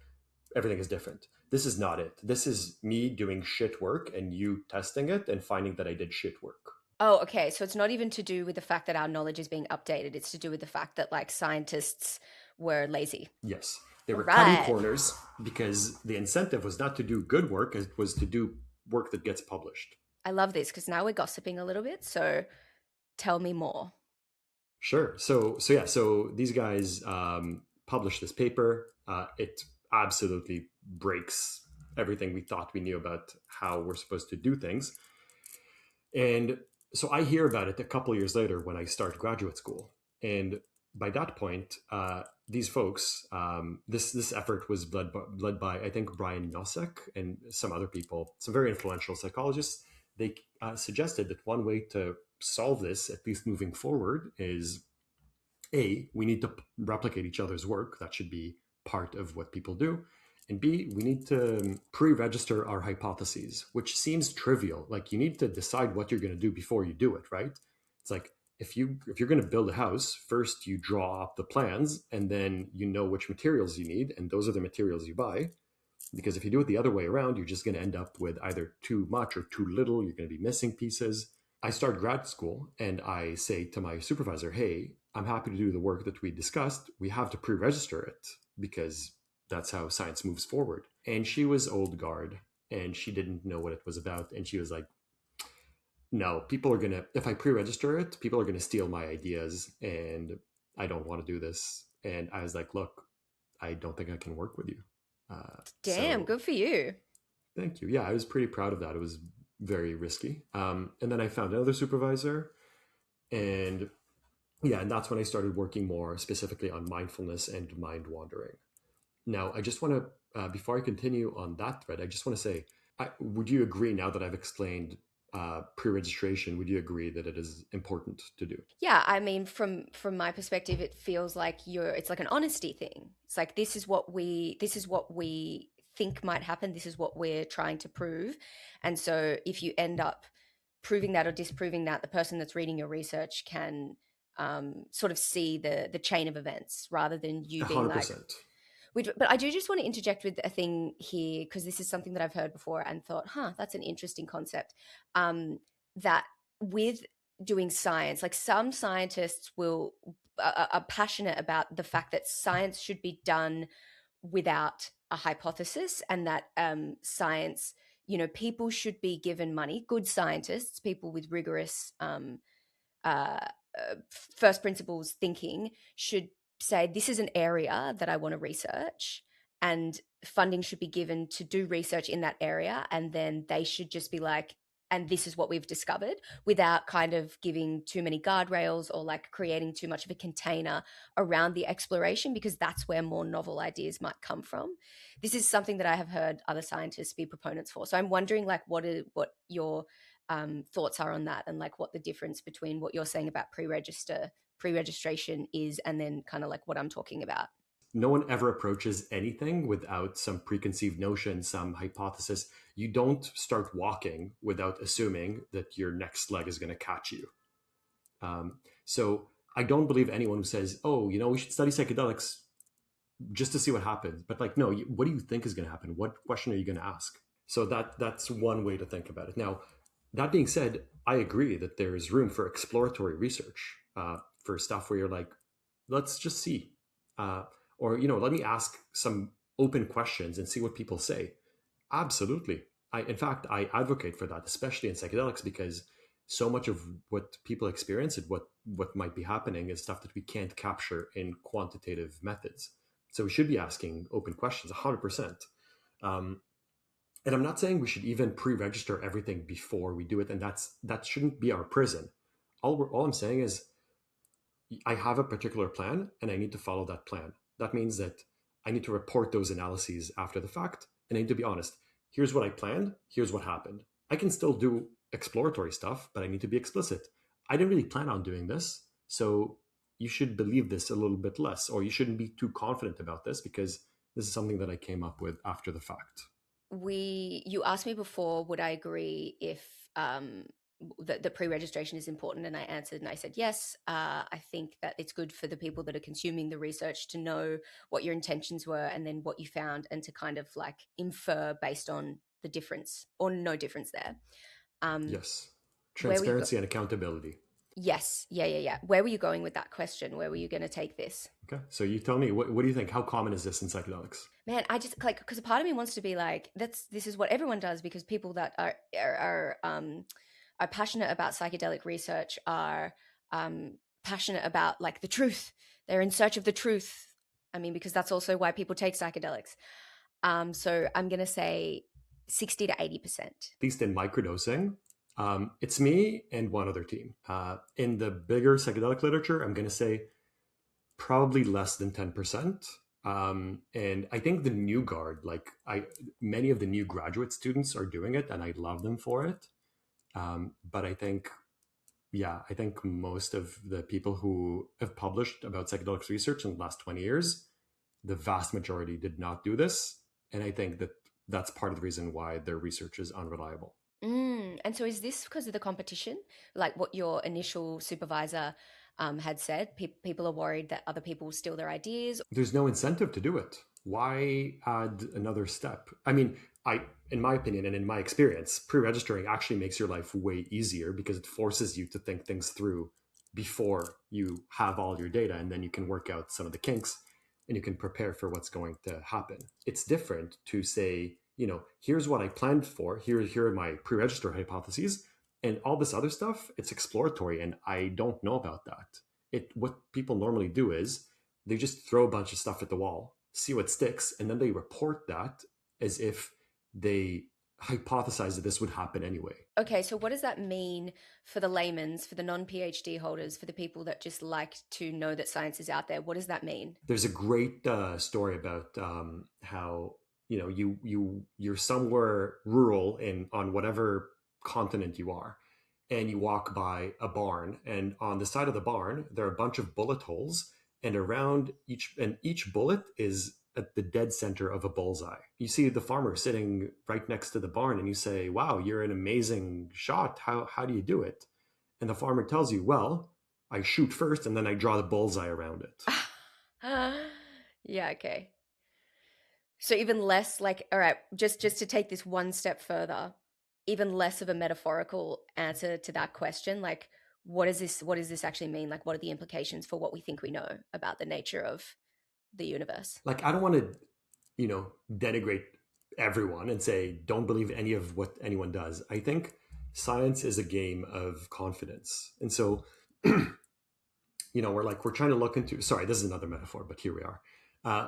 everything is different. This is not it. This is me doing shit work and you testing it and finding that I did shit work. Oh, okay. So it's not even to do with the fact that our knowledge is being updated. It's to do with the fact that like scientists were lazy. Yes. They were cutting Right. corners because the incentive was not to do good work, it was to do work that gets published. I love this because now we're gossiping a little bit. So tell me more. Sure. So these guys published this paper. It absolutely breaks everything we thought we knew about how we're supposed to do things. And so I hear about it a couple years later when I start graduate school. And by that point, these folks, this effort was led by I think Brian Nosek and some other people, some very influential psychologists. They suggested that one way to solve this, at least moving forward, is we need to replicate each other's work. That should be part of what people do. And B, we need to pre-register our hypotheses, which seems trivial. Like you need to decide what you're going to do before you do it, right? It's like if you're going to build a house, first you draw up the plans, and then you know which materials you need, and those are the materials you buy. Because if you do it the other way around, you're just going to end up with either too much or too little. You're going to be missing pieces. I start grad school and I say to my supervisor, hey, I'm happy to do the work that we discussed. We have to pre-register it because that's how science moves forward. And she was old guard and she didn't know what it was about. And she was like, no, if I pre-register it, people are going to steal my ideas and I don't want to do this. And I was like, look, I don't think I can work with you. Damn, So good for you. thank you. Yeah, I was pretty proud of that. It was very risky. And then I found another supervisor, and yeah, and that's when I started working more specifically on mindfulness and mind wandering. Now, I just want to, before I continue on that thread, I just want to say, would you agree now that I've explained pre-registration? Would you agree that it is important to do? Yeah, I mean, from my perspective, it feels like it's like an honesty thing. It's like this is what we think might happen. This is what we're trying to prove. And so if you end up proving that or disproving that, the person that's reading your research can sort of see the chain of events rather than you being like, 100%. but I do just want to interject with a thing here because this is something that I've heard before and thought, that's an interesting concept. That with doing science, like some scientists are passionate about the fact that science should be done without a hypothesis, and that science, you know, people should be given money. Good scientists, people with rigorous uh, first principles thinking, should say, this is an area that I want to research, and funding should be given to do research in that area. And then they should just be like, and this is what we've discovered, without kind of giving too many guardrails or like creating too much of a container around the exploration, because that's where more novel ideas might come from. This is something that I have heard other scientists be proponents for. So I'm wondering like what your thoughts are on that, and like what the difference between what you're saying about pre-registration is, and then kind of like what I'm talking about. No one ever approaches anything without some preconceived notion, some hypothesis. You don't start walking without assuming that your next leg is going to catch you. So I don't believe anyone who says, oh, you know, we should study psychedelics just to see what happens. But like, no, what do you think is going to happen? What question are you going to ask? So that's one way to think about it. Now, that being said, I agree that there is room for exploratory research, for stuff where you're like, let's just see. Or, you know, let me ask some open questions and see what people say. Absolutely. In fact, I advocate for that, especially in psychedelics, because so much of what people experience and what might be happening is stuff that we can't capture in quantitative methods. So we should be asking open questions 100%. And I'm not saying we should even pre-register everything before we do it. And that shouldn't be our prison. All I'm saying is I have a particular plan and I need to follow that plan. That means that I need to report those analyses after the fact. And I need to be honest. Here's what I planned. Here's what happened. I can still do exploratory stuff, but I need to be explicit. I didn't really plan on doing this. So you should believe this a little bit less, or you shouldn't be too confident about this because this is something that I came up with after the fact. You asked me before, would I agree if the pre-registration is important, and I answered and I said yes. I think that it's good for the people that are consuming the research to know what your intentions were and then what you found, and to kind of like infer based on the difference or no difference there. Yes. Where were you Transparency and accountability. Yes, yeah. Where were you going with that question? Where were you going to take this? Okay. So you tell me, what do you think? How common is this in psychedelics? Man, I just like, because a part of me wants to be like, this is what everyone does, because people that are passionate about psychedelic research are passionate about like the truth. They're in search of the truth. I mean, because that's also why people take psychedelics. So I'm gonna say 60 to 80%. At least in microdosing, it's me and one other team. In the bigger psychedelic literature, I'm going to say probably less than 10%. And I think the new guard, many of the new graduate students are doing it, and I love them for it. But I think most of the people who have published about psychedelics research in the last 20 years, the vast majority did not do this. And I think that that's part of the reason why their research is unreliable. And so is this because of the competition? Like what your initial supervisor had said? People are worried that other people will steal their ideas. There's no incentive to do it. Why add another step? I mean, in my opinion and in my experience, pre-registering actually makes your life way easier because it forces you to think things through before you have all your data, and then you can work out some of the kinks and you can prepare for what's going to happen. It's different to say, here's what I planned for. Here are my pre-register hypotheses, and all this other stuff, it's exploratory, and I don't know about that. What people normally do is they just throw a bunch of stuff at the wall, see what sticks, and then they report that as if they hypothesized that this would happen anyway. Okay, so what does that mean for the layman's, for the non-PhD holders, for the people that just like to know that science is out there? What does that mean? There's a great story about how you're somewhere rural on whatever continent you are, and you walk by a barn, and on the side of the barn there are a bunch of bullet holes, and around each bullet is at the dead center of a bullseye. You see the farmer sitting right next to the barn, and you say, "Wow, you're an amazing shot. How do you do it?" And the farmer tells you, "Well, I shoot first, and then I draw the bullseye around it." Yeah, okay. So even less like, all right, just to take this one step further, even less of a metaphorical answer to that question, like what does this actually mean? Like what are the implications for what we think we know about the nature of the universe? Like, I don't want to, denigrate everyone and say don't believe any of what anyone does. I think science is a game of confidence. And so, we're trying to look into, sorry, this is another metaphor, but here we are.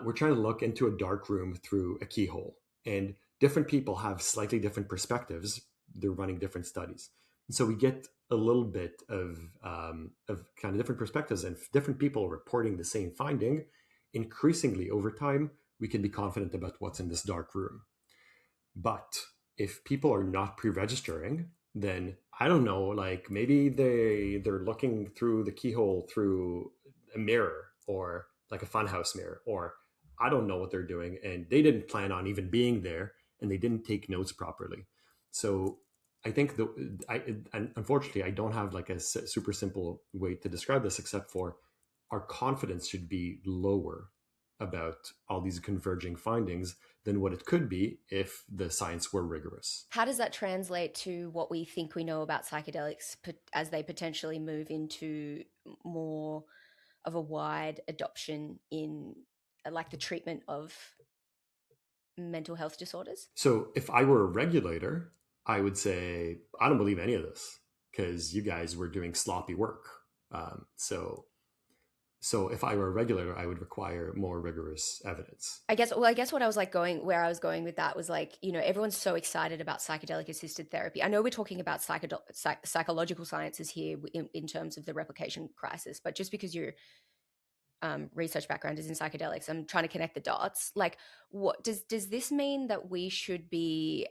We're trying to look into a dark room through a keyhole, and different people have slightly different perspectives. They're running different studies. And so we get a little bit of kind of different perspectives, and different people reporting the same finding. Increasingly over time, we can be confident about what's in this dark room. But if people are not pre-registering, then I don't know, like maybe they're looking through the keyhole through a mirror, or like a funhouse mirror, or I don't know what they're doing, and they didn't plan on even being there, and they didn't take notes properly. So I think unfortunately I don't have like a super simple way to describe this, except for our confidence should be lower about all these converging findings than what it could be if the science were rigorous. How does that translate to what we think we know about psychedelics as they potentially move into more of a wide adoption in like the treatment of mental health disorders? So if I were a regulator, I would say, I don't believe any of this because you guys were doing sloppy work. So if I were a regulator, I would require more rigorous evidence. I guess what I was like where I was going with that was like, everyone's so excited about psychedelic assisted therapy. I know we're talking about psychological sciences here in terms of the replication crisis, but just because your research background is in psychedelics, I'm trying to connect the dots. Like, what does this mean that we should be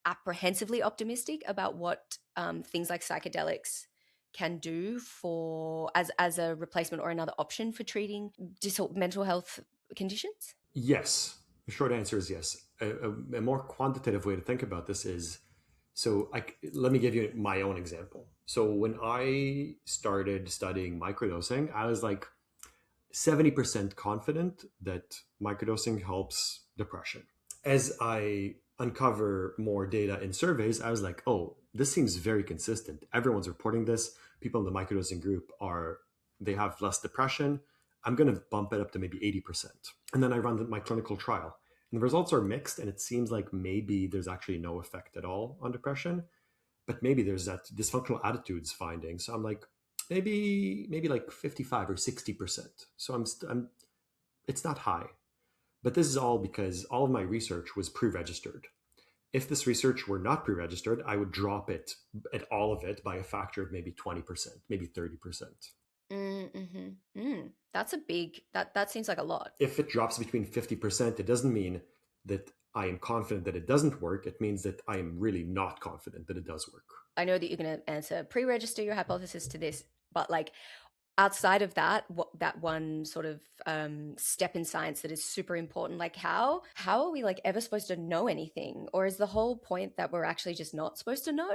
apprehensively optimistic about what things like psychedelics can do for as a replacement or another option for treating mental health conditions? Yes. The short answer is yes. A more quantitative way to think about this is, let me give you my own example. So when I started studying microdosing, I was like 70% confident that microdosing helps depression. As I uncover more data in surveys, I was like, oh, this seems very consistent. Everyone's reporting this. People in the microdosing group they have less depression. I'm going to bump it up to maybe 80%. And then I run my clinical trial. And the results are mixed, and it seems like maybe there's actually no effect at all on depression, but maybe there's that dysfunctional attitudes finding. So I'm like, maybe like 55 or 60%. So I'm it's not high. But this is all because all of my research was pre-registered. If this research were not pre-registered, I would drop it at all of it by a factor of maybe 20%, maybe 30%. Mm-hmm. That's a big that seems like a lot. If it drops between 50%, it doesn't mean that I am confident that it doesn't work. It means that I am really not confident that it does work. I know that you're going to answer pre-register your hypothesis to this, but like outside of that, what that one sort of step in science that is super important, like how are we like ever supposed to know anything, or is the whole point that we're actually just not supposed to know?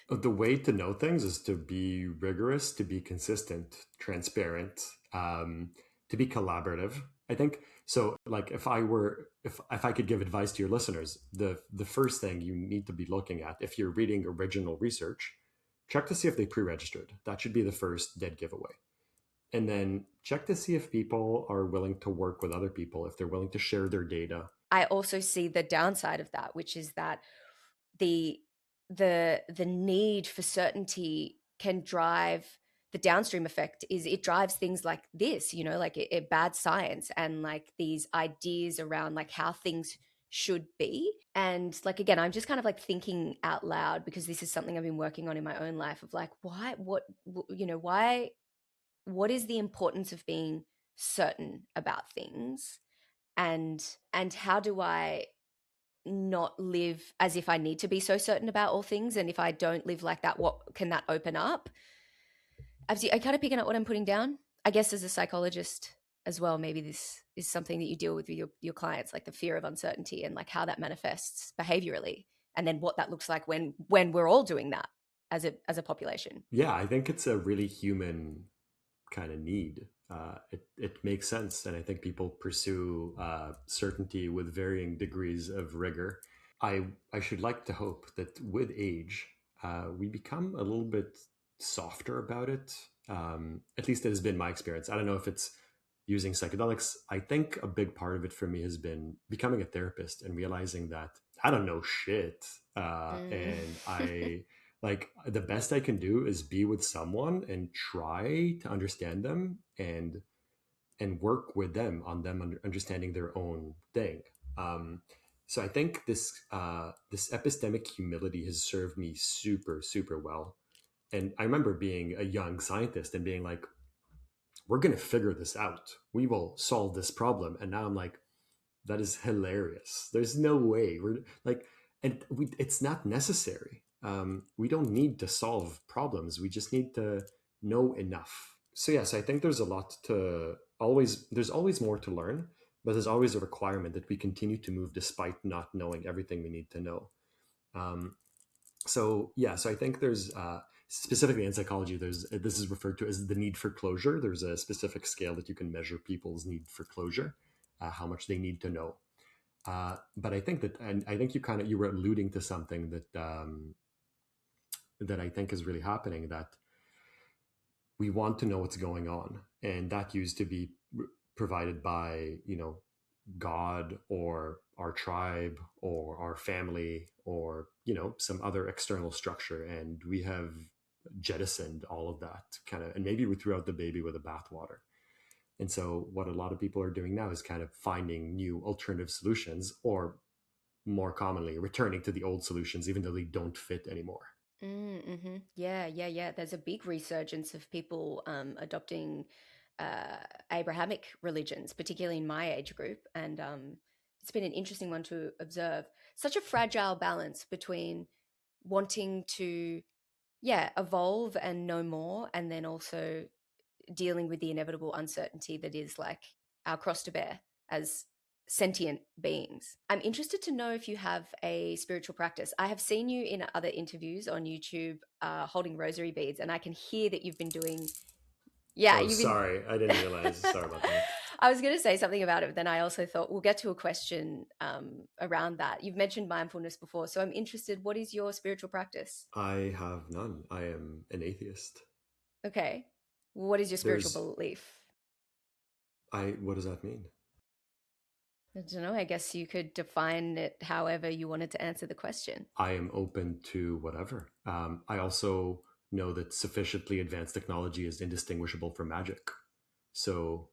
The way to know things is to be rigorous, to be consistent, transparent, to be collaborative. I think so. Like if I could give advice to your listeners, the first thing you need to be looking at if you're reading original research, check to see if they pre-registered. That should be the first dead giveaway. And then check to see if people are willing to work with other people, if they're willing to share their data. I also see the downside of that, which is that the the need for certainty can drive the downstream effect is it drives things like this, you know, like bad science and like these ideas around like how things should be. And like again, I'm just kind of like thinking out loud because this is something I've been working on in my own life of like why you know, why what is the importance of being certain about things, and how do I not live as if I need to be so certain about all things? And if I don't live like that, what can that open up? I kind of picking up what I'm putting down. I guess as a psychologist as well, maybe this is something that you deal with your clients, like the fear of uncertainty and like how that manifests behaviorally, and then what that looks like when we're all doing that as a population. Yeah, I think it's a really human kind of need. It makes sense, and I think people pursue certainty with varying degrees of rigor. I should like to hope that with age, we become a little bit softer about it. At least it has been my experience. I don't know if it's using psychedelics. I think a big part of it for me has been becoming a therapist and realizing that I don't know shit, Mm. and I like the best I can do is be with someone and try to understand them and work with them on them understanding their own thing. So I think this epistemic humility has served me super well. And I remember being a young scientist and being like, "We're gonna figure this out. We will solve this problem." And now I'm like, "That is hilarious. There's no way we're like, it's not necessary. We don't need to solve problems. We just need to know enough." So yes, I think there's a lot to always. There's always more to learn, but there's always a requirement that we continue to move despite not knowing everything we need to know. Um, so yeah, so I think there's specifically in psychology, there's this is referred to as the need for closure. There's a specific scale that you can measure people's need for closure, how much they need to know. But I think that, and I think you were alluding to something that I think is really happening, that we want to know what's going on, and that used to be provided by God or our tribe or our family or some other external structure, and we have jettisoned all of that kind of, and maybe we threw out the baby with the bathwater. And so what a lot of people are doing now is kind of finding new alternative solutions, or more commonly returning to the old solutions even though they don't fit anymore. Mm-hmm. Yeah. There's a big resurgence of people adopting uh, Abrahamic religions, particularly in my age group, and it's been an interesting one to observe. Such a fragile balance between wanting to, yeah, evolve and know more, and then also dealing with the inevitable uncertainty that is like our cross to bear as sentient beings. I'm interested to know if you have a spiritual practice. I have seen you in other interviews on YouTube holding rosary beads, and I can hear that you've been doing. Yeah, Oh, you've been. sorry, I didn't realize. Sorry about that. I was going to say something about it, but then I also thought we'll get to a question around that. You've mentioned mindfulness before, so I'm interested. What is your spiritual practice? I have none. I am an atheist. Okay. What is your spiritual There's belief? what does that mean? I don't know. I guess you could define it however you wanted to answer the question. I am open to whatever. I also know that sufficiently advanced technology is indistinguishable from magic. So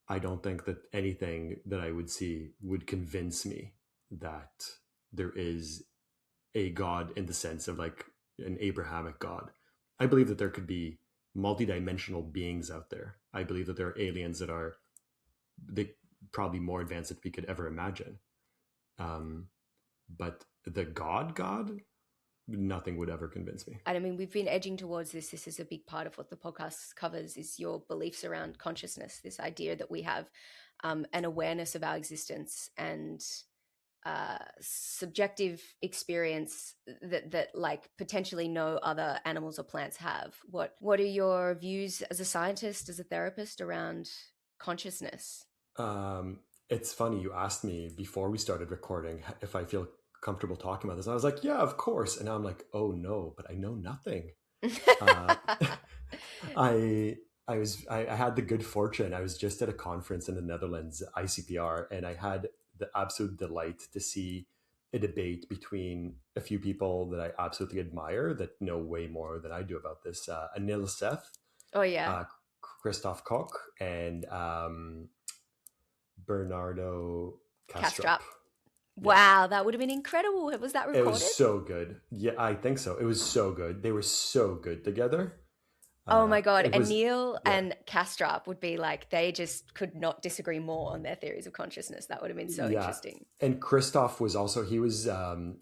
I don't think that anything that I would see would convince me that there is a God in the sense of like an Abrahamic God. I believe that there could be multidimensional beings out there. I believe that there are aliens that are they probably more advanced than we could ever imagine. Um, but the God, nothing would ever convince me. And I mean, we've been edging towards this. This is a big part of what the podcast covers is your beliefs around consciousness, this idea that we have an awareness of our existence and subjective experience that like potentially no other animals or plants have. What are your views as a scientist, as a therapist around consciousness? It's funny, you asked me before we started recording if I feel comfortable talking about this. I was like, yeah, of course. And now I'm like, oh no, but I know nothing. Uh, I had the good fortune. I was just at a conference in the Netherlands, ICPR, and I had the absolute delight to see a debate between a few people that I absolutely admire that know way more than I do about this. Anil Seth, Oh yeah, Christoph Koch, and Bernardo Kastrup. Castrop. Yeah. Wow, that would have been incredible. Was that It was recorded? so good. Yeah, I think so. It was so good. They were so good together. Oh my God. It was, Anil yeah, and Castrop would be like, they just could not disagree more on their theories of consciousness. That would have been so yeah. interesting. And Christoph was also, he was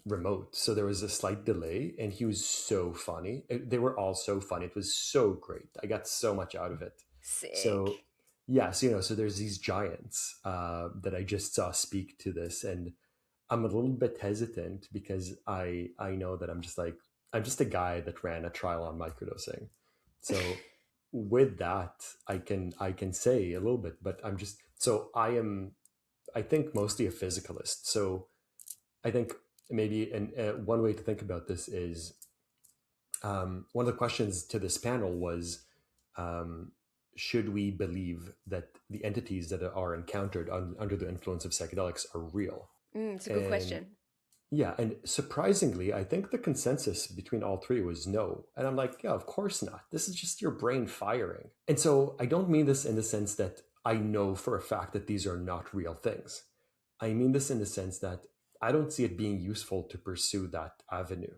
remote. So there was a slight delay and he was so funny. They were all so funny. It was so great. I got so much out of it. So, Sick. yes, so there's these giants that I just saw speak to this. And I'm a little bit hesitant because I know that I'm just a guy that ran a trial on microdosing. So with that, I can say a little bit, but I'm just so I think mostly a physicalist. So I think maybe one way to think about this is one of the questions to this panel was um, should we believe that the entities that are encountered under the influence of psychedelics are real? It's a good And question. yeah, and surprisingly, I think the consensus between all three was no. And I'm like, yeah, of course not. This is just your brain firing. And so I don't mean this in the sense that I know for a fact that these are not real things. I mean this in the sense that I don't see it being useful to pursue that avenue.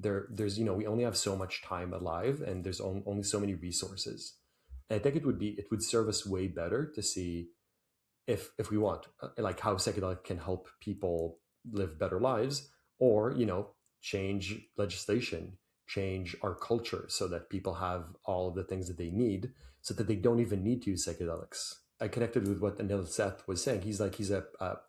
There's, we only have so much time alive, and there's only so many resources. And I think it would serve us way better to see if we want like how psychedelic can help people live better lives, or change legislation, change our culture so that people have all of the things that they need so that they don't even need to use psychedelics. I connected with what Anil Seth was saying. He's a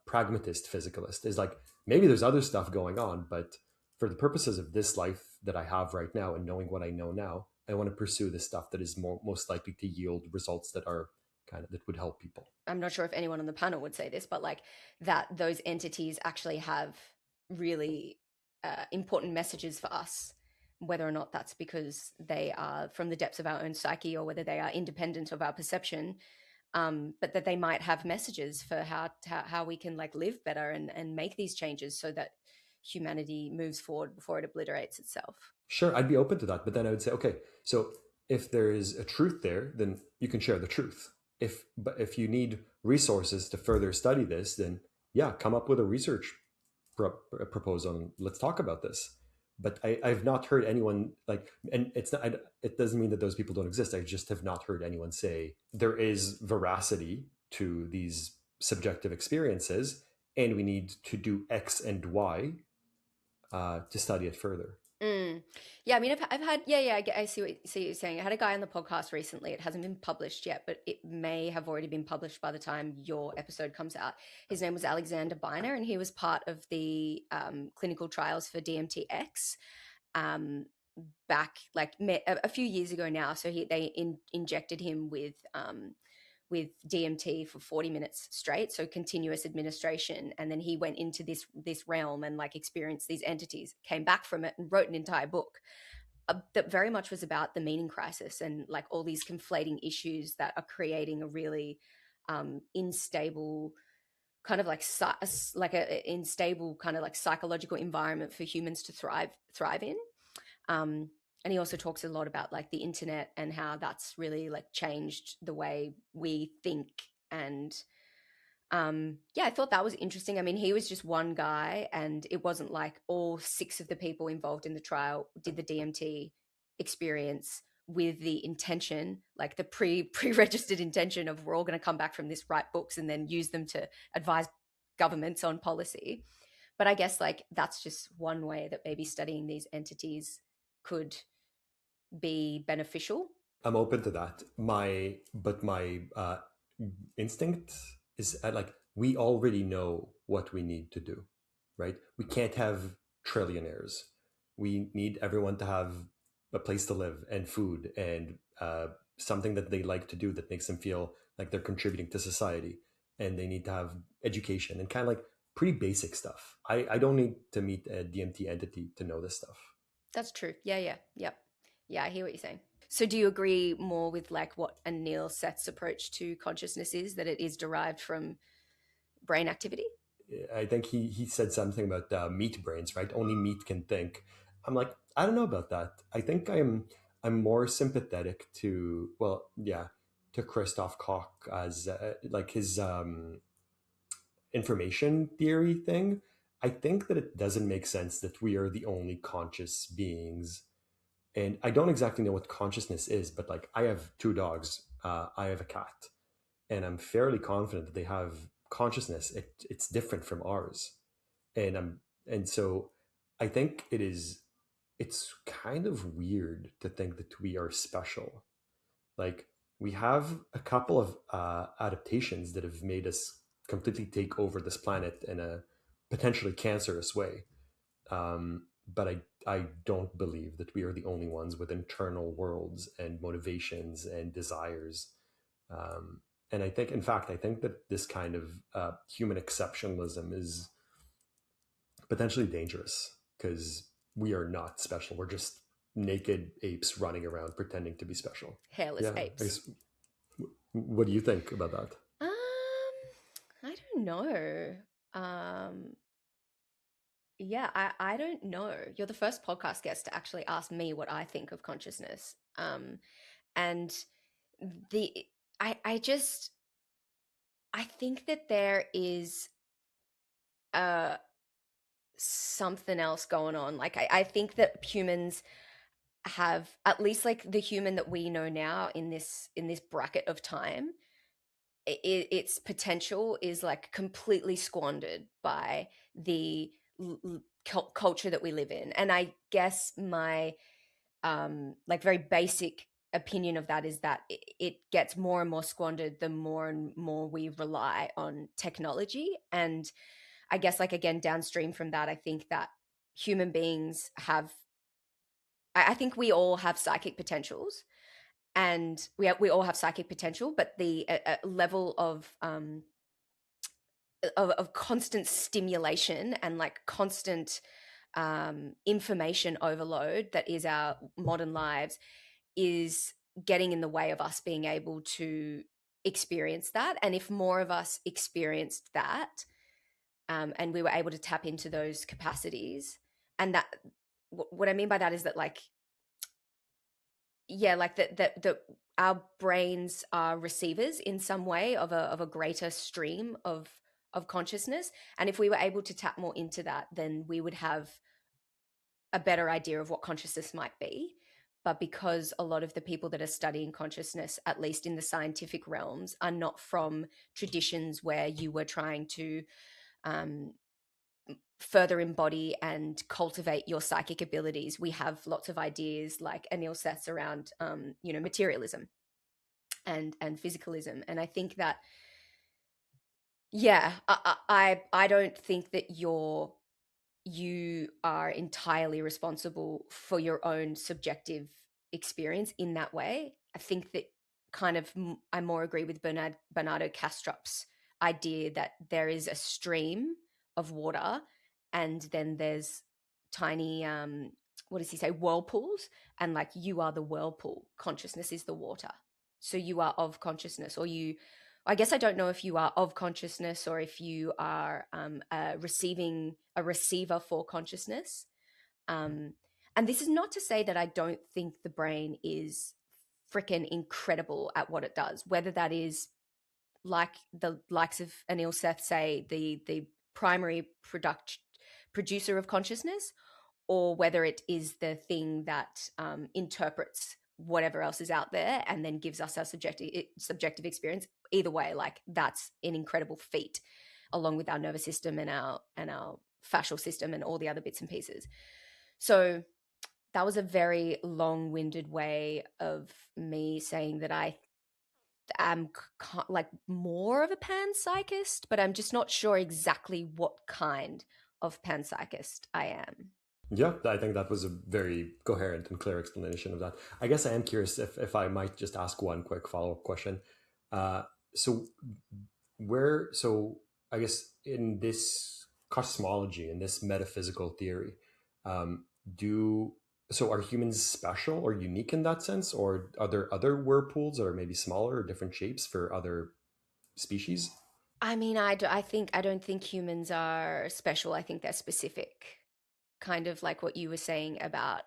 pragmatist physicalist. Is like maybe there's other stuff going on, but for the purposes of this life that I have right now and knowing what I know now, I want to pursue the stuff that is most likely to yield results that are that would help people. I'm not sure if anyone on the panel would say this, but like that those entities actually have really important messages for us, whether or not that's because they are from the depths of our own psyche or whether they are independent of our perception, but that they might have messages for how we can like live better and make these changes so that humanity moves forward before it obliterates itself. Sure, I'd be open to that, but then I would say, okay, so if there is a truth there, then you can share the truth. If you need resources to further study this, then yeah, come up with a research proposal and let's talk about this. But I've not heard anyone like, and it doesn't mean that those people don't exist. I just have not heard anyone say there is veracity to these subjective experiences, and we need to do X and Y to study it further. Yeah, I mean, I've had, I see what you're saying. I had a guy on the podcast recently. It hasn't been published yet, but it may have already been published by the time your episode comes out. His name was Alexander Biner, and he was part of the clinical trials for DMTX um, back like a few years ago now. So they injected him with DMT for 40 minutes straight, so continuous administration, and then he went into this realm and like experienced these entities, came back from it, and wrote an entire book that very much was about the meaning crisis and like all these conflating issues that are creating a really unstable kind of like a unstable kind of like psychological environment for humans to thrive in. um, and he also talks a lot about like the internet and how that's really like changed the way we think. And yeah, I thought that was interesting. I mean, he was just one guy, and it wasn't like all 6 of the people involved in the trial did the DMT experience with the intention, like the pre-registered intention of we're all going to come back from this, write books, and then use them to advise governments on policy. But I guess like that's just one way that maybe studying these entities could be beneficial. I'm open to that. My instinct is like we already know what we need to do, right? We can't have trillionaires. We need everyone to have a place to live and food and something that they like to do that makes them feel like they're contributing to society. And they need to have education and kind of like pretty basic stuff. I don't need to meet a DMT entity to know this stuff. That's true. Yep. Yeah, I hear what you're saying. So do you agree more with like what Anil Seth's approach to consciousness is, that it is derived from brain activity? I think he said something about meat brains, right? Only meat can think. I'm like, I don't know about that. I think I'm more sympathetic to, well, yeah, to Christoph Koch as like his information theory thing. I think that it doesn't make sense that we are the only conscious beings. And I don't exactly know what consciousness is, but like I have 2 dogs, I have a cat, and I'm fairly confident that they have consciousness. It's different from ours, and so I think it's kind of weird to think that we are special. Like we have a couple of adaptations that have made us completely take over this planet in a potentially cancerous way. But I don't believe that we are the only ones with internal worlds and motivations and desires. Um, and I think, in fact, I think that this kind of human exceptionalism is potentially dangerous because we are not special. We're just naked apes running around pretending to be special. Hairless Yeah. I apes. guess, what do you think about that? I don't know. Um, yeah, I don't know. You're the first podcast guest to actually ask me what I think of consciousness. And the I just I think that there is uh something else going on. Like I think that humans have, at least like the human that we know now in this bracket of time, its potential is like completely squandered by the culture that we live in. And I guess my like very basic opinion of that is that it gets more and more squandered the more and more we rely on technology. And I guess like again downstream from that, I think that human beings have, I think we all have psychic potentials, and we all have psychic potential, but the level of constant stimulation and like constant information overload that is our modern lives is getting in the way of us being able to experience that. And if more of us experienced that, and we were able to tap into those capacities, and that, what I mean by that is that like, yeah, like that our brains are receivers in some way of a greater stream of consciousness. And if we were able to tap more into that, then we would have a better idea of what consciousness might be. but because a lot of the people that are studying consciousness, at least in the scientific realms, are not from traditions where you were trying to um, further embody and cultivate your psychic abilities. We have lots of ideas like Anil Seth's around, materialism and physicalism. And I think that, yeah, I don't think that you are entirely responsible for your own subjective experience in that way. I think that I more agree with Bernardo Kastrup's idea that there is a stream of water, and then there's tiny, what does he say, whirlpools, and like you are the whirlpool, consciousness is the water. So you are of consciousness, or I guess I don't know if you are of consciousness or if you are a receiver for consciousness. Um, and this is not to say that I don't think the brain is freaking incredible at what it does, whether that is like the likes of Anil Seth say, the primary producer of consciousness, or whether it is the thing that interprets whatever else is out there and then gives us our subjective experience. Either way, like that's an incredible feat, along with our nervous system and our fascial system and all the other bits and pieces. So that was a very long-winded way of me saying that I am like more of a panpsychist, but I'm just not sure exactly what kind of panpsychist I am. Yeah, I think that was a very coherent and clear explanation of that. I guess I am curious if I might just ask one quick follow-up question. So so I guess in this cosmology, in this metaphysical theory, um, do so are humans special or unique in that sense, or are there other whirlpools that are maybe smaller or different shapes for other species? I mean, I don't think humans are special. I think they're specific. Kind of like what you were saying about,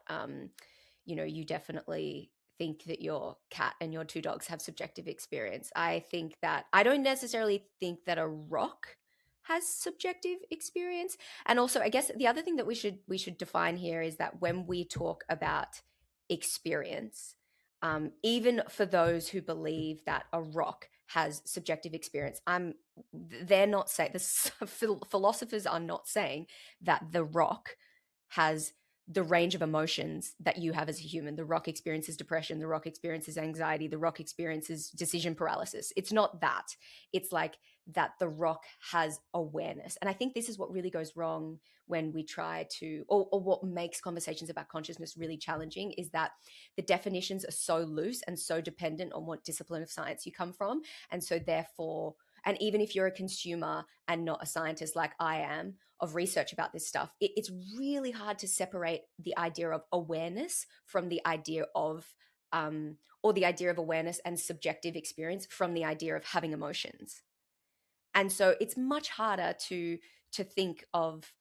you definitely think that your cat and your two dogs have subjective experience. I think that I don't necessarily think that a rock has subjective experience. And also, I guess the other thing that we should define here is that when we talk about experience, even for those who believe that a rock has subjective experience, they're not saying philosophers are not saying that the rock has the range of emotions that you have as a human. The rock experiences depression, the rock experiences anxiety, the rock experiences decision paralysis. It's not that. It's like that the rock has awareness. And I think this is what really goes wrong when we try to, or what makes conversations about consciousness really challenging, is that the definitions are so loose and so dependent on what discipline of science you come from. And so therefore, and even if you're a consumer and not a scientist like I am, of research about this stuff, it's really hard to separate the idea of awareness from the idea of, or the idea of awareness and subjective experience from the idea of having emotions. And so it's much harder to think of,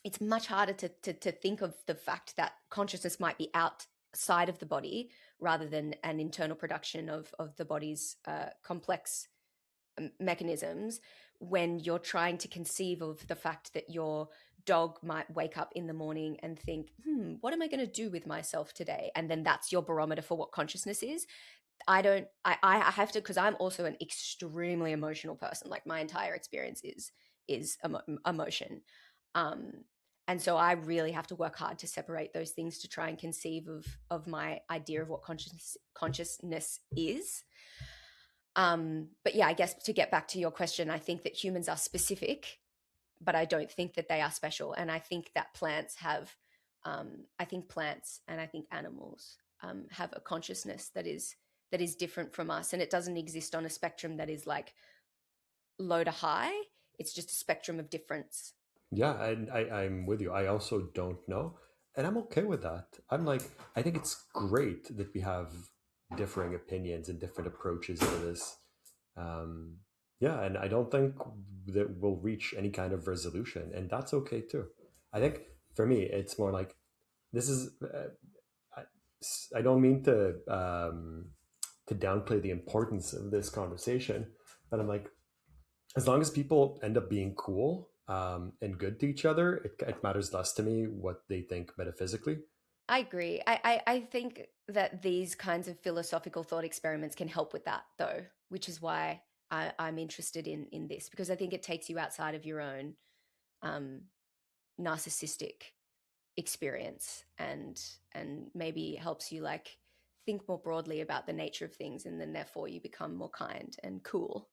it's much harder to think of the fact that consciousness might be outside of the body rather than an internal production of the body's complex mechanisms, when you're trying to conceive of the fact that your dog might wake up in the morning and think, what am I going to do with myself today? And then that's your barometer for what consciousness is. I have to, because I'm also an extremely emotional person. Like my entire experience is emotion. Um, and so I really have to work hard to separate those things to try and conceive of my idea of what consciousness is. But yeah, I guess to get back to your question, I think that humans are specific, but I don't think that they are special. And I think that plants have, I think plants and I think animals have a consciousness that is different from us, and it doesn't exist on a spectrum that is like low to high. It's just a spectrum of difference. Yeah, and I'm with you. I also don't know. And I'm okay with that. I'm like, I think it's great that we have differing opinions and different approaches to this. Um, yeah, and I don't think that we'll reach any kind of resolution, and that's okay too. I think for me, it's more like this is. I, I don't mean to downplay the importance of this conversation, but I'm like, as long as people end up being cool and good to each other, it matters less to me what they think metaphysically. I agree. I think that these kinds of philosophical thought experiments can help with that, though, which is why I'm interested in this, because I think it takes you outside of your own um, narcissistic experience, and maybe helps you like think more broadly about the nature of things, and then therefore you become more kind and cool.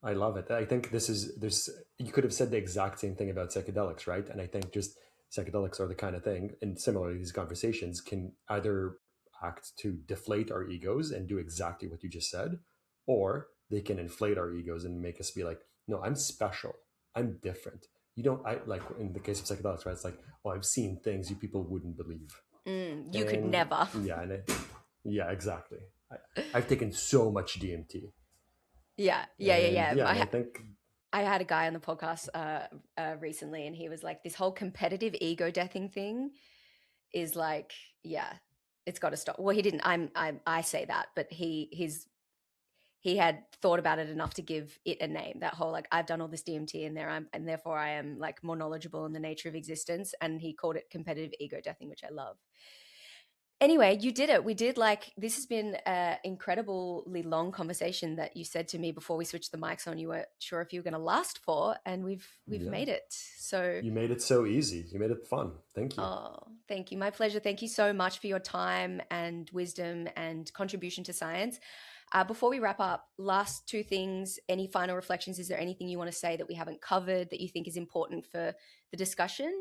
I love it. I think this is there's you could have said the exact same thing about psychedelics, right? And I think just psychedelics are the kind of thing, and similarly, these conversations can either act to deflate our egos and do exactly what you just said, or they can inflate our egos and make us be like, no, I'm special, I'm different. You don't, I like in the case of psychedelics, right? It's like, oh, I've seen things you people wouldn't believe, You could and never. yeah, yeah, exactly. I've taken so much DMT, Yeah, yeah, yeah, and yeah. yeah, and I think I had a guy on the podcast recently, and he was like, "This whole competitive ego deathing thing is like, yeah, it's got to stop." Well, he didn't. I say that, but he had thought about it enough to give it a name. That whole like, I've done all this DMT, and and therefore I am like more knowledgeable in the nature of existence, and he called it competitive ego deathing, which I love. Anyway, you did it. We did like this has been an incredibly long conversation that you said to me before we switched the mics on. You weren't sure if you were going to last for, and we've yeah, made it. So, you made it so easy. You made it fun. Thank you. oh, thank you. My pleasure. Thank you so much for your time and wisdom and contribution to science. Before we wrap up, last two things. Any final reflections? Is there anything you want to say that we haven't covered that you think is important for the discussion?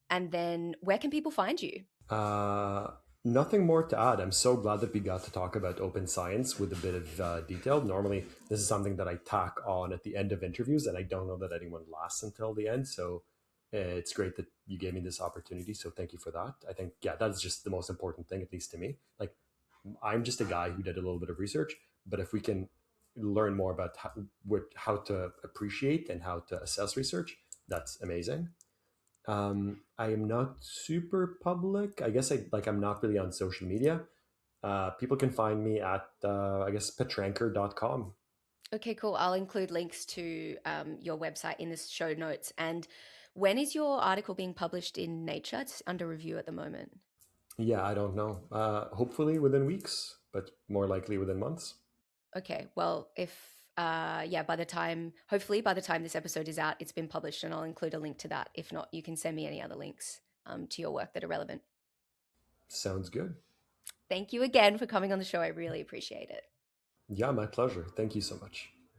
And then, where can people find you? Uh, Nothing more to add. I'm so glad that we got to talk about open science with a bit of detail. Normally, this is something that I tack on at the end of interviews, and I don't know that anyone lasts until the end. So it's great that you gave me this opportunity. So thank you for that. I think, yeah, that's just the most important thing, at least to me. Like, I'm just a guy who did a little bit of research, but if we can learn more about how to appreciate and how to assess research, that's amazing. I am not super public. I guess I'm not really on social media. People can find me at I guess petranker.com. Okay, cool. I'll include links to your website in the show notes. And when is your article being published in Nature? It's under review at the moment. Yeah, I don't know. Hopefully within weeks, but more likely within months. Okay, well, if yeah, hopefully by the time this episode is out, it's been published, and I'll include a link to that. If not, you can send me any other links to your work that are relevant. Sounds good. Thank you again for coming on the show. I really appreciate it. Yeah, my pleasure. Thank you so much.